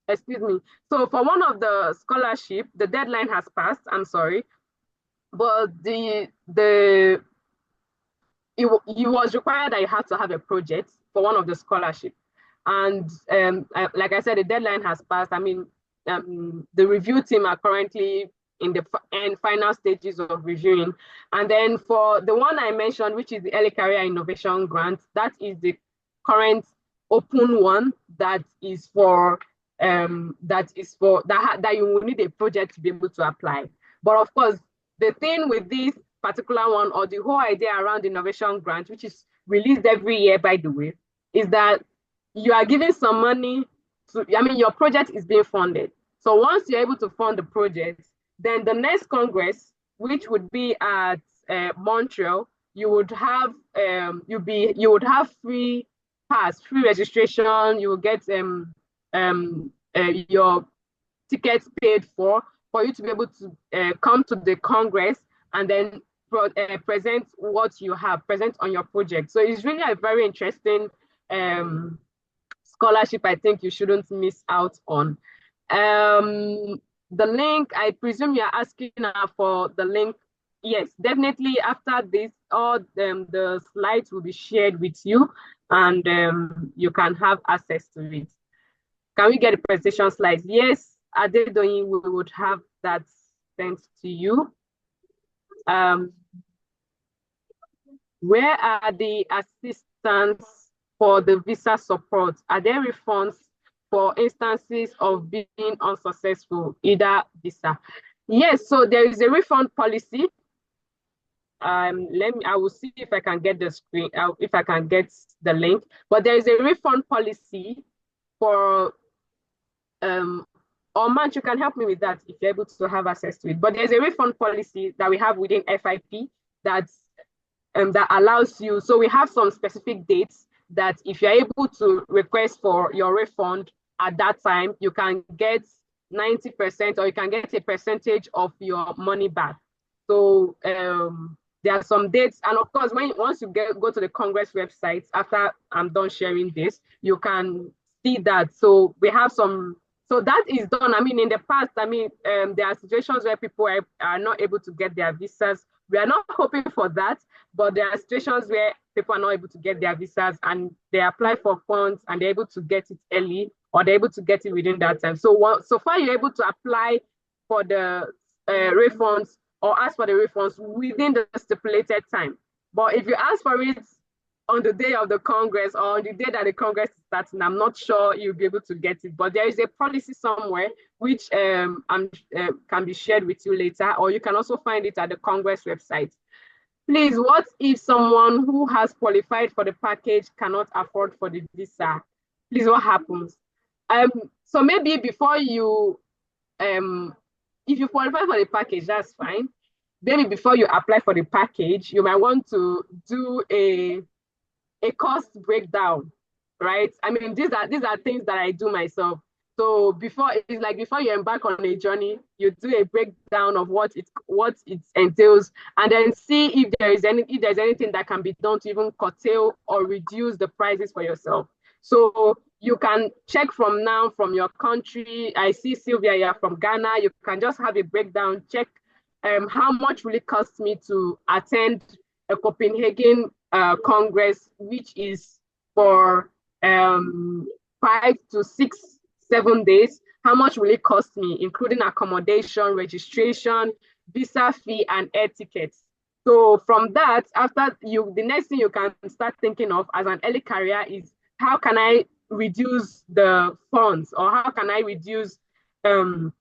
excuse me. So for one of the scholarship, the deadline has passed, I'm sorry, but it was required that you had to have a project for one of the scholarship. And like I said, the deadline has passed. The review team are currently in the final stages of reviewing. And then for the one I mentioned, which is the Early Career Innovation Grant, that is the current open one that is for that you will need a project to be able to apply. But of course, the thing with this particular one, or the whole idea around innovation grant, which is released every year, by the way, is that you are giving some money to, your project is being funded. So once you're able to fund the project, then the next Congress, which would be at Montreal, you would have free pass, free registration. You will get your tickets paid for you to be able to come to the Congress and then present what you have, present on your project. So it's really a very interesting scholarship I think you shouldn't miss out on. The link, I presume you're asking for the link. Yes, definitely after this, all the slides will be shared with you and you can have access to it. Can we get the presentation slides? Yes, Adedoyin, we would have that sent to you. Where are the assistance for the visa support? Are there refunds for instances of being unsuccessful, either visa? Yes, so there is a refund policy. I will see if I can get the screen, if I can get the link, but there is a refund policy for, or Manch, you can help me with that if you're able to have access to it. But there's a refund policy that we have within FIP that allows you. So we have some specific dates that if you're able to request for your refund at that time, you can get 90% or you can get a percentage of your money back. So there are some dates, and of course, once you go to the Congress website after I'm done sharing this, you can see that. So we have some. So that is done. I mean, in the past, there are situations where people are not able to get their visas. We are not hoping for that, but there are situations where people are not able to get their visas and they apply for funds and they're able to get it early or they're able to get it within that time. So far, you're able to apply for the refunds or ask for the refunds within the stipulated time. But if you ask for it on the day of the Congress or on the day that the Congress is starting, I'm not sure you'll be able to get it. But there is a policy somewhere which can be shared with you later, or you can also find it at the Congress website. Please, what if someone who has qualified for the package cannot afford for the visa? Please, what happens? So maybe before you, if you qualify for the package, that's fine. Maybe before you apply for the package, you might want to do a cost breakdown, right? I mean, these are things that I do myself. So before you embark on a journey, you do a breakdown of what it entails, and then see if there's anything that can be done to even curtail or reduce the prices for yourself. So you can check from now from your country. I see Sylvia, you're from Ghana. You can just have a breakdown, check how much will it cost me to attend a Copenhagen Congress, which is for 5 to 6, 7 days. How much will it cost me, including accommodation, registration, visa fee, and air tickets? So from that, the next thing you can start thinking of as an early career is how can I reduce the funds, or how can I reduce the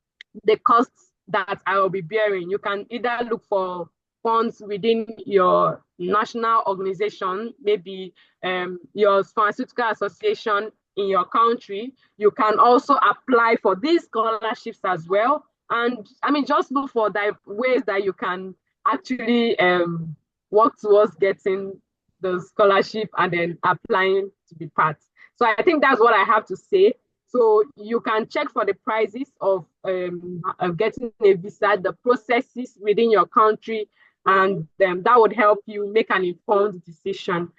costs that I will be bearing? You can either look for funds within your national organization, maybe your pharmaceutical association in your country. You can also apply for these scholarships as well. And I mean, just look for ways that you can actually work towards getting the scholarship and then applying to be part. So I think that's what I have to say. So you can check for the prices of getting a visa, the processes within your country, and that would help you make an informed decision.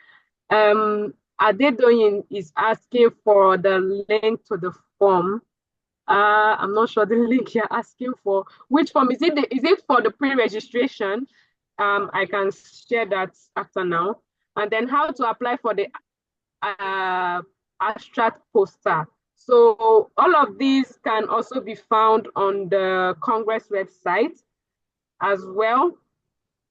Adedoyin is asking for the link to the form. I'm not sure the link you're asking for. Which form is it? Is it for the pre-registration? I can share that after now. And then how to apply for the abstract poster. So all of these can also be found on the Congress website as well.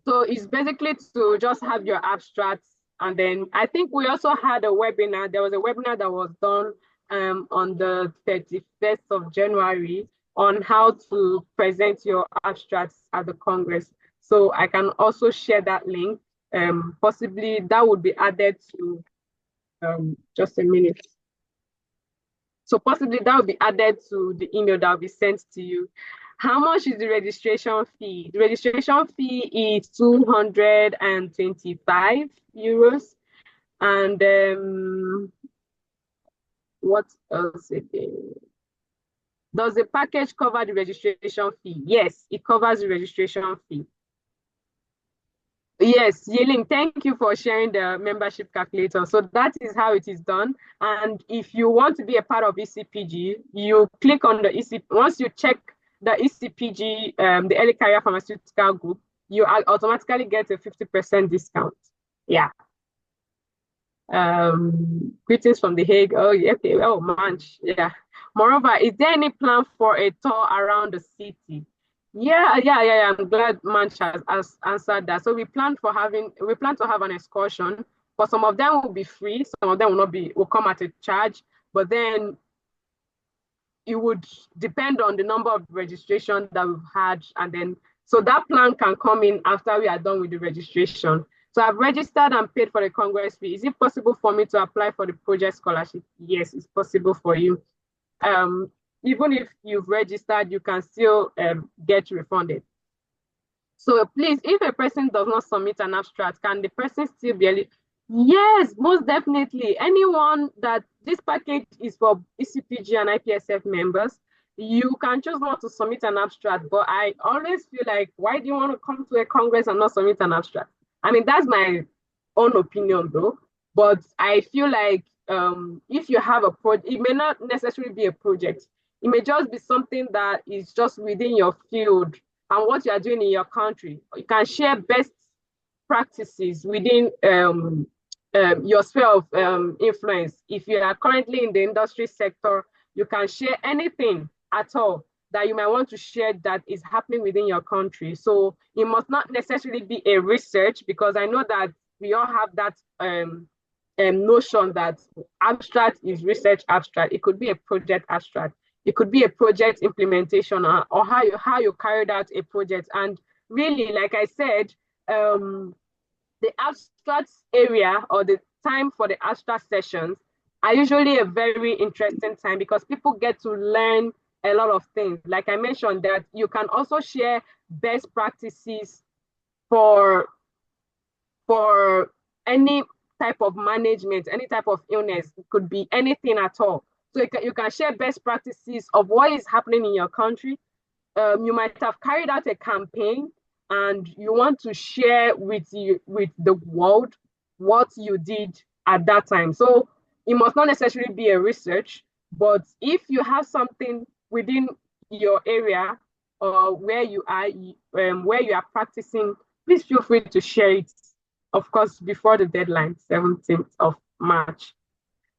So it's basically to just have your abstracts. And then I think we also had a webinar. There was a webinar that was done on the 31st of January on how to present your abstracts at the Congress. So I can also share that link. Possibly that would be added to, just a minute. So possibly that will be added to the email that will be sent to you. How much is the registration fee? The registration fee is 225 euros. And what else again? Does the package cover the registration fee? Yes, it covers the registration fee. Yes, Yiling, thank you for sharing the membership calculator. So that is how it is done. And if you want to be a part of Ecpg, you click on the ECPG. Once you check the Ecpg, the Early Career Pharmaceutical Group, you automatically get a 50% discount. Yeah. Greetings from The Hague. Oh, yeah, okay. Oh, Manch. Yeah. Moreover, is there any plan for a tour around the city? Yeah. I'm glad Manch has answered that. So we plan to have an excursion, but some of them will be free, some of them will come at a charge, but then it would depend on the number of registration that we've had, and then so that plan can come in after we are done with the registration. So I've registered and paid for the Congress fee. Is it possible for me to apply for the project scholarship? Yes, it's possible for you. Um, Even if you've registered, you can still get refunded. So please, if a person does not submit an abstract, can the person still be eligible? Yes, most definitely. Anyone that this package is for Ecpg and Ipsf members, you can choose not to submit an abstract. But I always feel like, why do you want to come to a congress and not submit an abstract? I mean, that's my own opinion, though. But I feel like if you have a project, it may not necessarily be a project. It may just be something that is just within your field and what you are doing in your country. You can share best practices within your sphere of influence. If you are currently in the industry sector, you can share anything at all that you might want to share that is happening within your country. So it must not necessarily be a research, because I know that we all have that notion that abstract is research abstract. It could be a project abstract. It could be a project implementation, or how you carried out a project. And really, like I said, the abstract area or the time for the abstract sessions are usually a very interesting time, because people get to learn a lot of things. Like I mentioned, that you can also share best practices for any type of management, any type of illness. It could be anything at all. So you can share best practices of what is happening in your country. You might have carried out a campaign and you want to share with the world what you did at that time. So it must not necessarily be a research, but if you have something within your area or where you are practicing, please feel free to share it. Of course, before the deadline, 17th of March.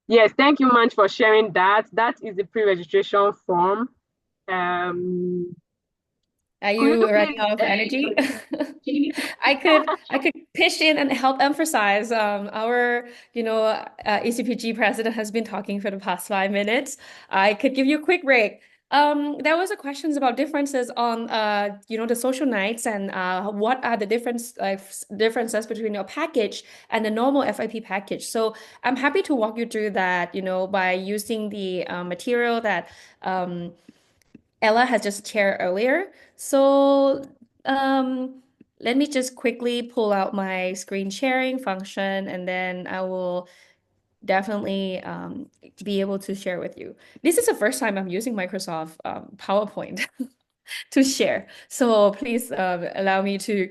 Yes, thank you, Manch, for sharing that. That is the pre-registration form. Um, Are could you you running please? out of energy? I could pitch in and help emphasize our ECPG president has been talking for the past 5 minutes. I could give you a quick break. There was a questions about differences on the social nights and what are the differences between your package and the normal FIP package. So I'm happy to walk you through that, by using the material that Ella has just shared earlier. So let me just quickly pull out my screen sharing function, and then I will definitely be able to share with you. This is the first time I'm using Microsoft PowerPoint to share. So please allow me to,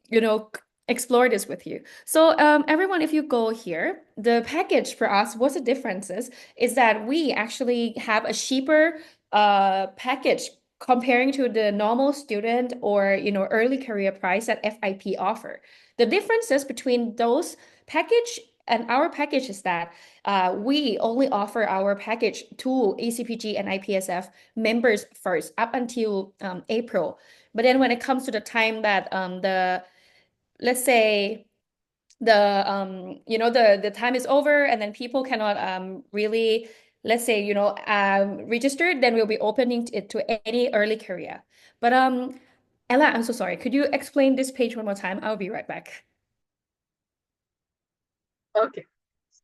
you know, explore this with you. So everyone, if you go here, the package for us, what's the differences is that we actually have a cheaper package comparing to the normal student or early career price that FIP offer. The differences between those package and our package is that we only offer our package to ACPG and IPSF members first up until April. But then when it comes to the time that let's say the time is over and then people cannot really, let's say, register, then we'll be opening it to any early career. But Ella, I'm so sorry. Could you explain this page one more time? I'll be right back. Okay.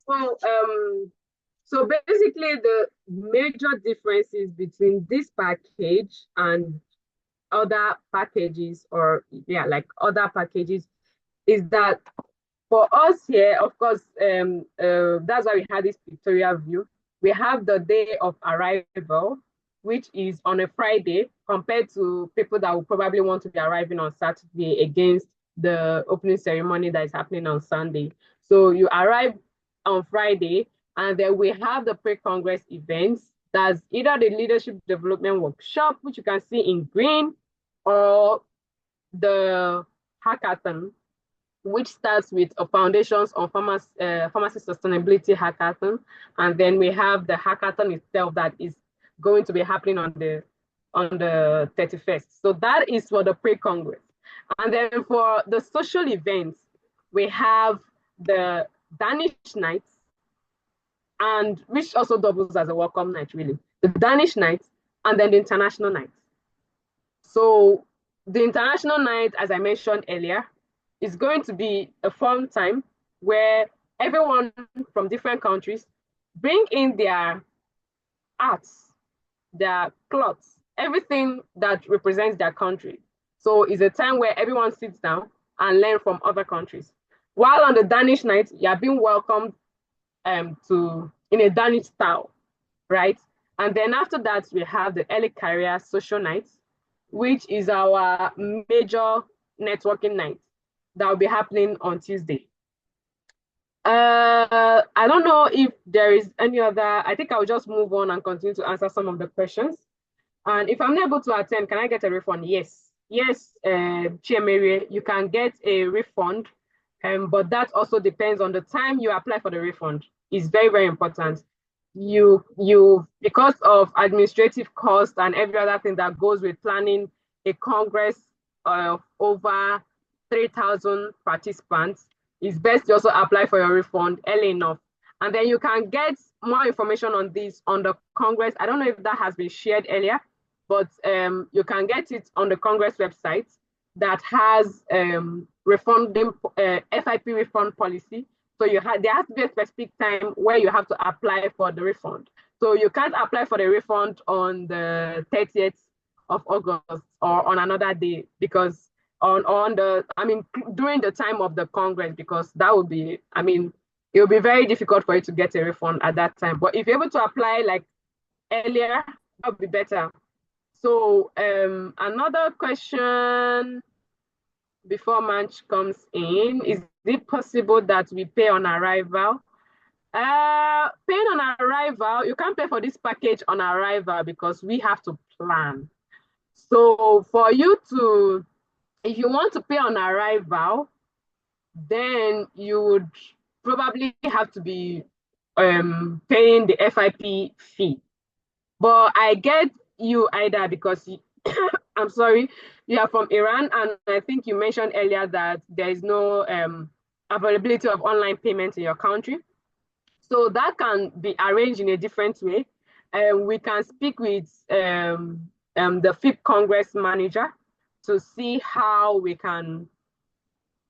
So basically the major differences between this package and other packages, or like other packages, is that for us here, of course, that's why we had this pictorial view. We have the day of arrival, which is on a Friday, compared to people that will probably want to be arriving on Saturday against the opening ceremony that is happening on Sunday. So you arrive on Friday, and then we have the pre-congress events. That's either the leadership development workshop, which you can see in green, or the hackathon, which starts with a foundations on pharmacy sustainability hackathon. And then we have the hackathon itself that is going to be happening on the 31st. So that is for the pre-Congress. And then for the social events, we have the Danish nights, and which also doubles as a welcome night, really. The Danish night and then the international night. So the international night, as I mentioned earlier, is going to be a fun time where everyone from different countries bring in their arts, their clothes, everything that represents their country. So it's a time where everyone sits down and learn from other countries. While on the Danish night, you are being welcomed to in a Danish style, right? And then after that, we have the early career social night, which is our major networking night that will be happening on Tuesday. I don't know if there is any other. I think I'll just move on and continue to answer some of the questions. And if I'm not able to attend, can I get a refund? Yes. Yes, Chair Mary, you can get a refund, but that also depends on the time you apply for the refund. It's very, very important. Because of administrative costs and every other thing that goes with planning a Congress of over 3,000 participants, it's best to also apply for your refund early enough. And then you can get more information on this on the Congress. I don't know if that has been shared earlier, but you can get it on the Congress website that has refunding FIP refund policy. So there has to be a specific time where you have to apply for the refund. So you can't apply for the refund on the 30th of August or on another day, because during the time of the Congress, because that would be, it will be very difficult for you to get a refund at that time. But if you're able to apply like earlier, that would be better. So another question before Manch comes in, is it possible that we pay on arrival? Paying on arrival, you can't pay for this package on arrival because we have to plan. So if you want to pay on arrival, then you would probably have to be paying the FIP fee. But I get you, Ida, because I'm sorry, you are from Iran, and I think you mentioned earlier that there is no availability of online payments in your country. So that can be arranged in a different way. We can speak with the FIP Congress manager to see how we can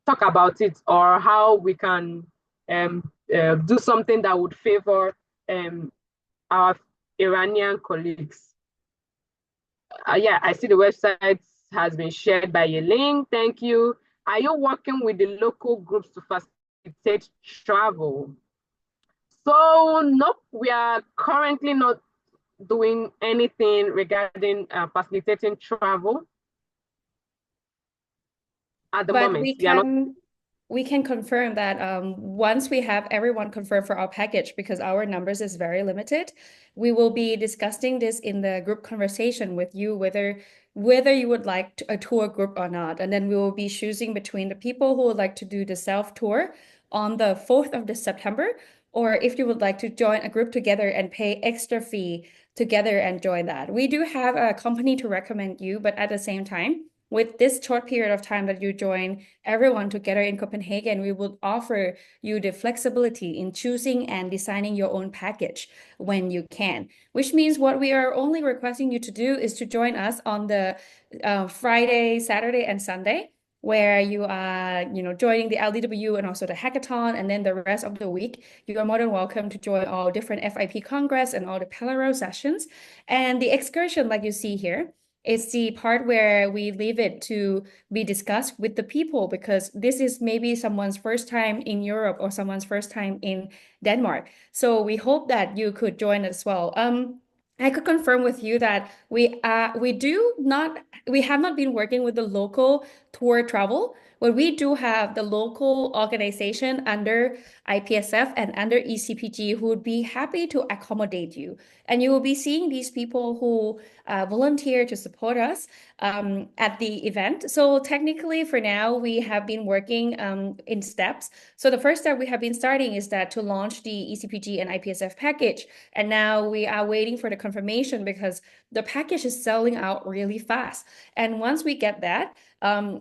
talk about it, or how we can do something that would favor our Iranian colleagues. Yeah, I see the website has been shared by a link. Thank you. Are you working with the local groups to facilitate travel? So, nope, we are currently not doing anything regarding facilitating travel at the moment. We can confirm that once we have everyone confirmed for our package, because our numbers is very limited, we will be discussing this in the group conversation with you, whether you would like a tour group or not. And then we will be choosing between the people who would like to do the self-tour on the 4th of September, or if you would like to join a group together and pay extra fee together and join that. We do have a company to recommend you, but at the same time, with this short period of time that you join everyone together in Copenhagen, we will offer you the flexibility in choosing and designing your own package when you can, which means what we are only requesting you to do is to join us on the Friday, Saturday, and Sunday, where you are, joining the LDW and also the hackathon, and then the rest of the week, you are more than welcome to join all different FIP Congress and all the Pelaro sessions. And the excursion, like you see here, it's the part where we leave it to be discussed with the people, because this is maybe someone's first time in Europe or someone's first time in Denmark. So we hope that you could join as well. I could confirm with you that we have not been working with the local tour travel, but we do have the local organization under IPSF and under ECPG who would be happy to accommodate you. And you will be seeing these people who volunteer to support us at the event. So technically for now, we have been working in steps. So the first step we have been starting is that to launch the ECPG and IPSF package. And now we are waiting for the confirmation because the package is selling out really fast. And once we get that,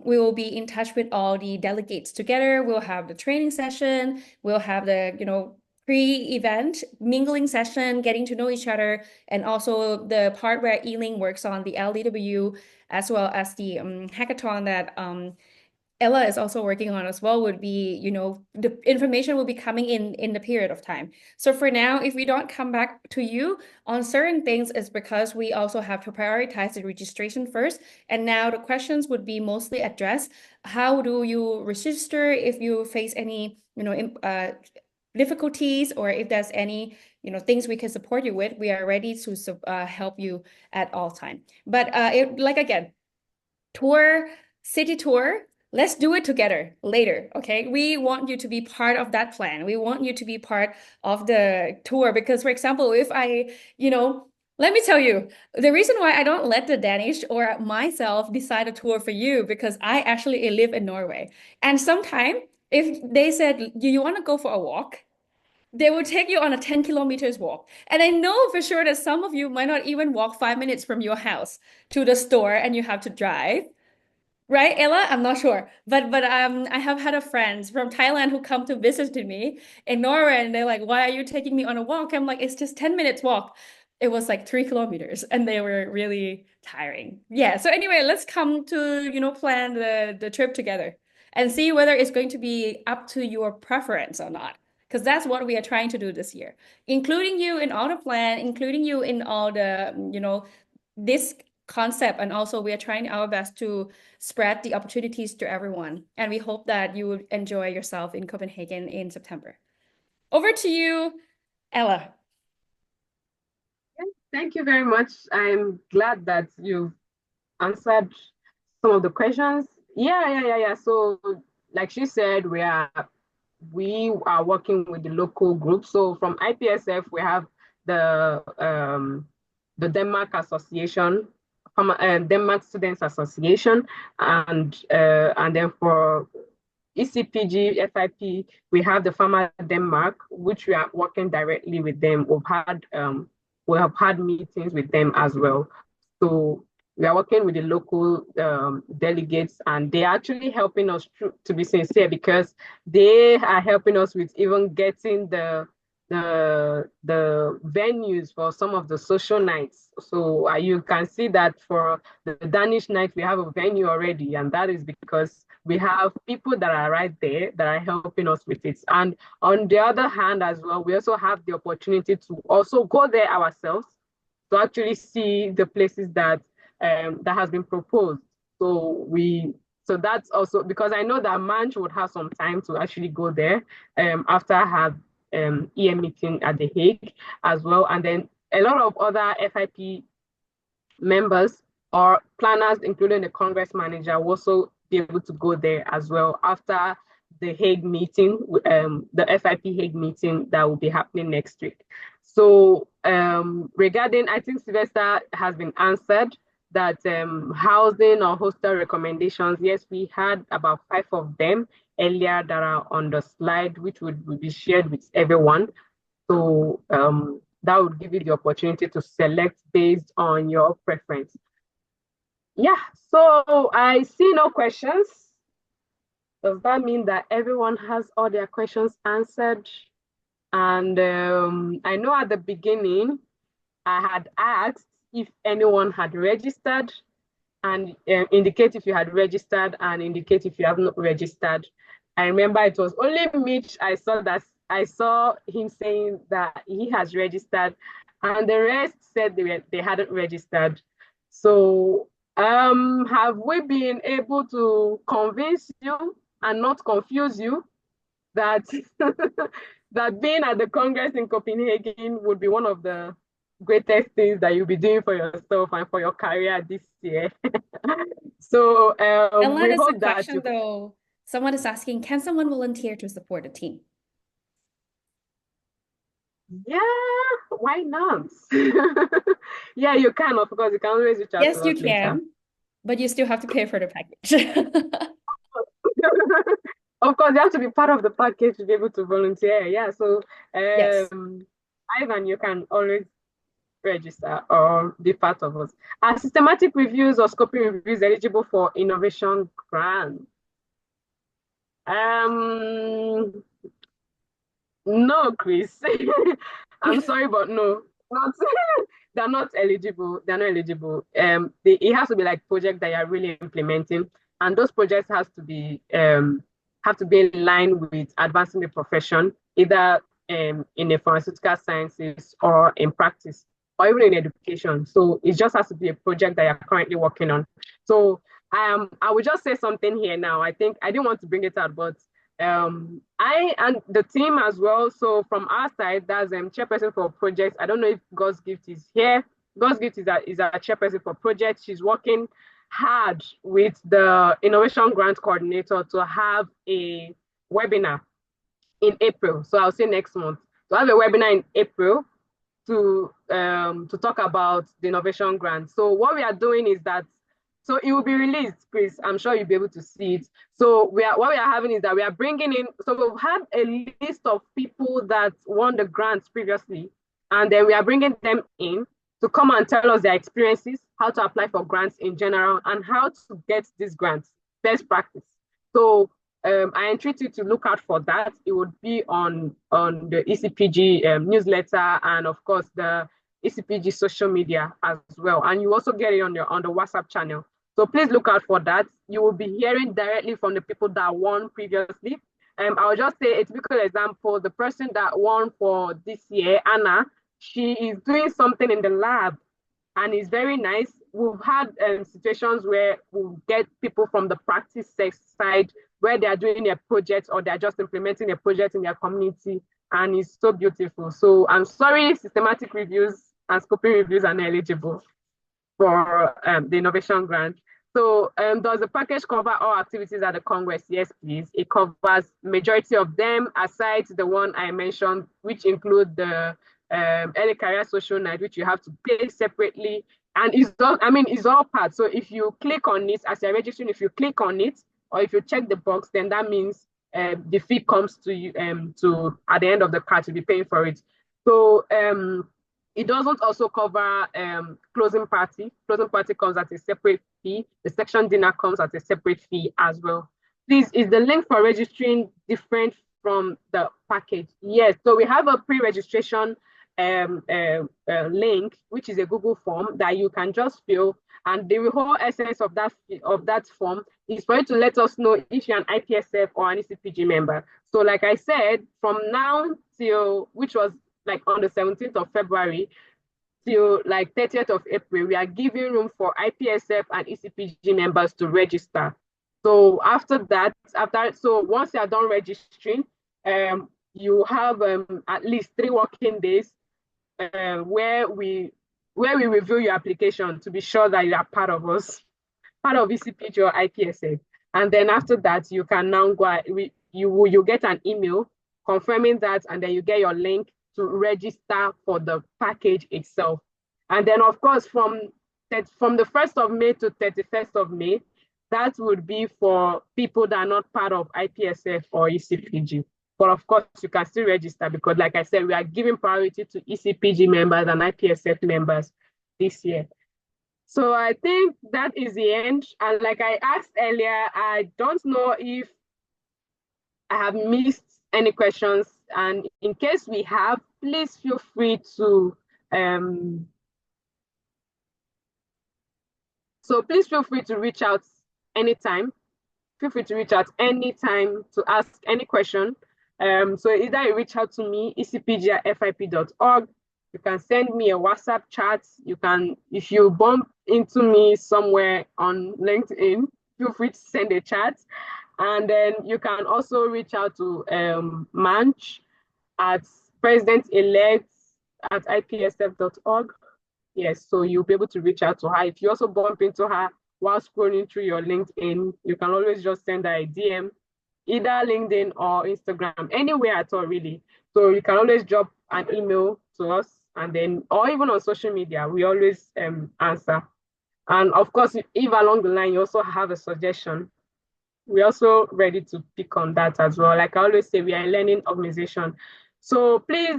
we will be in touch with all the delegates together. We'll have the training session. We'll have the, pre-event mingling session, getting to know each other, and also the part where Eling works on the LDW as well as the hackathon that Ella is also working on as well would be, the information will be coming in the period of time. So for now, if we don't come back to you on certain things, it's because we also have to prioritize the registration first. And now the questions would be mostly addressed. How do you register if you face any, difficulties, or if there's any, things we can support you with, we are ready to help you at all time. But again, city tour, let's do it together later, okay? We want you to be part of that plan. We want you to be part of the tour because, for example, if let me tell you, the reason why I don't let the Danish or myself decide a tour for you, because I actually live in Norway. And sometimes if they said, do you want to go for a walk? They will take you on a 10 kilometers walk. And I know for sure that some of you might not even walk 5 minutes from your house to the store and you have to drive. Right, Ella? I'm not sure. But I have had a friends from Thailand who come to visit me in Norway and they're like, why are you taking me on a walk? I'm like, it's just 10 minutes walk. It was like 3 kilometers and they were really tiring. Yeah. So anyway, let's come to, plan the trip together and see whether it's going to be up to your preference or not. Because that's what we are trying to do this year, including you in all the plan, including you in all the, this concept. And also we are trying our best to spread the opportunities to everyone. And we hope that you would enjoy yourself in Copenhagen in September. Over to you, Ella. Thank you very much. I'm glad that you've answered some of the questions. Yeah. So, like she said, we are working with the local group. So from IPSF, we have the Denmark Association, Denmark Students Association, and then for ECPG, FIP, we have the Farmer Denmark, which we are working directly with them. We have had meetings with them as well. So we are working with the local delegates, and they're actually helping us to be sincere, because they are helping us with even getting the venues for some of the social nights. So you can see that for the Danish night, we have a venue already, and that is because we have people that are right there that are helping us with it. And on the other hand as well, we also have the opportunity to also go there ourselves to actually see the places that that has been proposed. So that's also because I know that Manch would have some time to actually go there after her EM meeting at The Hague as well. And then a lot of other FIP members or planners, including the Congress manager, will also be able to go there as well after the Hague meeting, the FIP Hague meeting that will be happening next week. So regarding, I think Sylvester has been answered that housing or hostel recommendations, yes, we had about 5 of them earlier that are on the slide, which would be shared with everyone. So that would give you the opportunity to select based on your preference. Yeah, so I see no questions. Does that mean that everyone has all their questions answered? And I know at the beginning, I had asked if anyone had registered, and indicate if you had registered and indicate if you have not registered. I remember it was only Mitch I saw him saying that he has registered, and the rest said they hadn't registered. So have we been able to convince you and not confuse you that that being at the Congress in Copenhagen would be one of the greatest things that you'll be doing for yourself and for your career this year? So Ella, we there's a hope that question though. Someone is asking, can someone volunteer to support a team? Yeah, why not? Yeah, you can, of course. You can always reach out Yes, to you us later. can, but you still have to pay for the package. Of course, you have to be part of the package to be able to volunteer. Yeah, so Yes. Ivan, you can always register or be part of us. Are systematic reviews or scoping reviews eligible for innovation grant? No, Chris. I'm sorry, but no, not they're not eligible. They're not eligible. It has to be like project that you're really implementing, and those projects have to be in line with advancing the profession, either in the pharmaceutical sciences or in practice, or even in education. So it just has to be a project that you're currently working on. So I would just say something here now. I think I didn't want to bring it out, but I and the team as well. So from our side, that's chairperson for projects. I don't know if God's gift is here. God's gift is a chairperson for projects. She's working hard with the innovation grant coordinator to have a webinar in April. So I'll say next month to have a webinar in April to talk about the innovation grant. So what we are doing is that so it will be released, Chris. I'm sure you'll be able to see it. So what we are having is that we are bringing in. So we've had a list of people that won the grants previously, and then we are bringing them in to come and tell us their experiences, how to apply for grants in general, and how to get these grants, best practice. So I entreat you to look out for that. It would be on the Ecpg newsletter and of course the Ecpg social media as well. And you also get it on the WhatsApp channel. So please look out for that. You will be hearing directly from the people that won previously. I'll just say a typical example, the person that won for this year, Anna, she is doing something in the lab and it's very nice. We've had situations where we'll get people from the practice side where they are doing a project or they're just implementing a project in their community, and it's so beautiful. So I'm sorry, systematic reviews and scoping reviews are not eligible for the innovation grant. So does the package cover all activities at the Congress? Yes, please. It covers majority of them, aside the one I mentioned, which include the early career social night, which you have to pay separately. And it's all part. So if you click on it, as you're registering, if you click on it, or if you check the box, then that means the fee comes to you to at the end of the card to be paying for it. So it doesn't also cover closing party. Closing party comes at a separate fee. The section dinner comes at a separate fee as well. Please, is the link for registering different from the package? Yes. So we have a pre-registration link, which is a Google form that you can just fill. And the whole essence of that form is for you to let us know if you're an IPSF or an Ecpg member. So like I said, from now till, which was like on the 17th of February till like 30th of April, we are giving room for IPSF and Ecpg members to register. So so once you are done registering, you have at least 3 working days where we review your application to be sure that you are part of us, part of Ecpg or IPSF. And then after that, you can now go, you get an email confirming that, and then you get your link to register for the package itself. And then of course, from the 1st of May to 31st of May, that would be for people that are not part of IPSF or Ecpg. But of course, you can still register because like I said, we are giving priority to Ecpg members and IPSF members this year. So I think that is the end. And like I asked earlier, I don't know if I have missed any questions. And in case we have, please feel free to reach out anytime. Feel free to reach out anytime to ask any question. So either you reach out to me, ecpg@fip.org. You can send me a WhatsApp chat. You can, if you bump into me somewhere on LinkedIn, feel free to send a chat. And then you can also reach out to Manch at president-elect@ipsf.org. Yes, so you'll be able to reach out to her. If you also bump into her while scrolling through your LinkedIn, you can always just send her a DM either LinkedIn or Instagram, anywhere at all, really. So you can always drop an email to us, and then, or even on social media, we always answer. And of course, if along the line you also have a suggestion, we're also ready to pick on that as well. Like I always say, we are a learning organization. So please,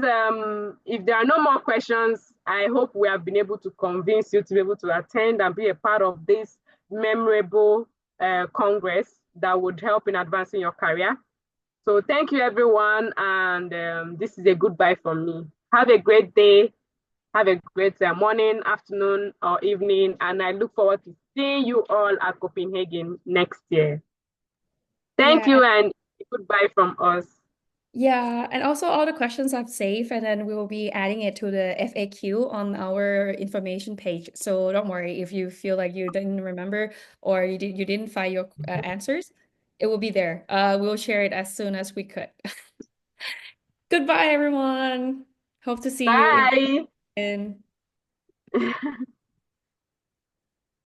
if there are no more questions, I hope we have been able to convince you to be able to attend and be a part of this memorable Congress that would help in advancing your career. So thank you, everyone. And this is a goodbye from me. Have a great day. Have a great morning, afternoon, or evening. And I look forward to seeing you all at Copenhagen next year. Thank Yeah, you and goodbye from us. yeah, and also all the questions I've saved, and then we will be adding it to the FAQ on our information page. So don't worry if you feel like you didn't remember or you didn't find your answers, it will be there. We'll share it as soon as we could. Goodbye, everyone. Hope to see you Bye. in.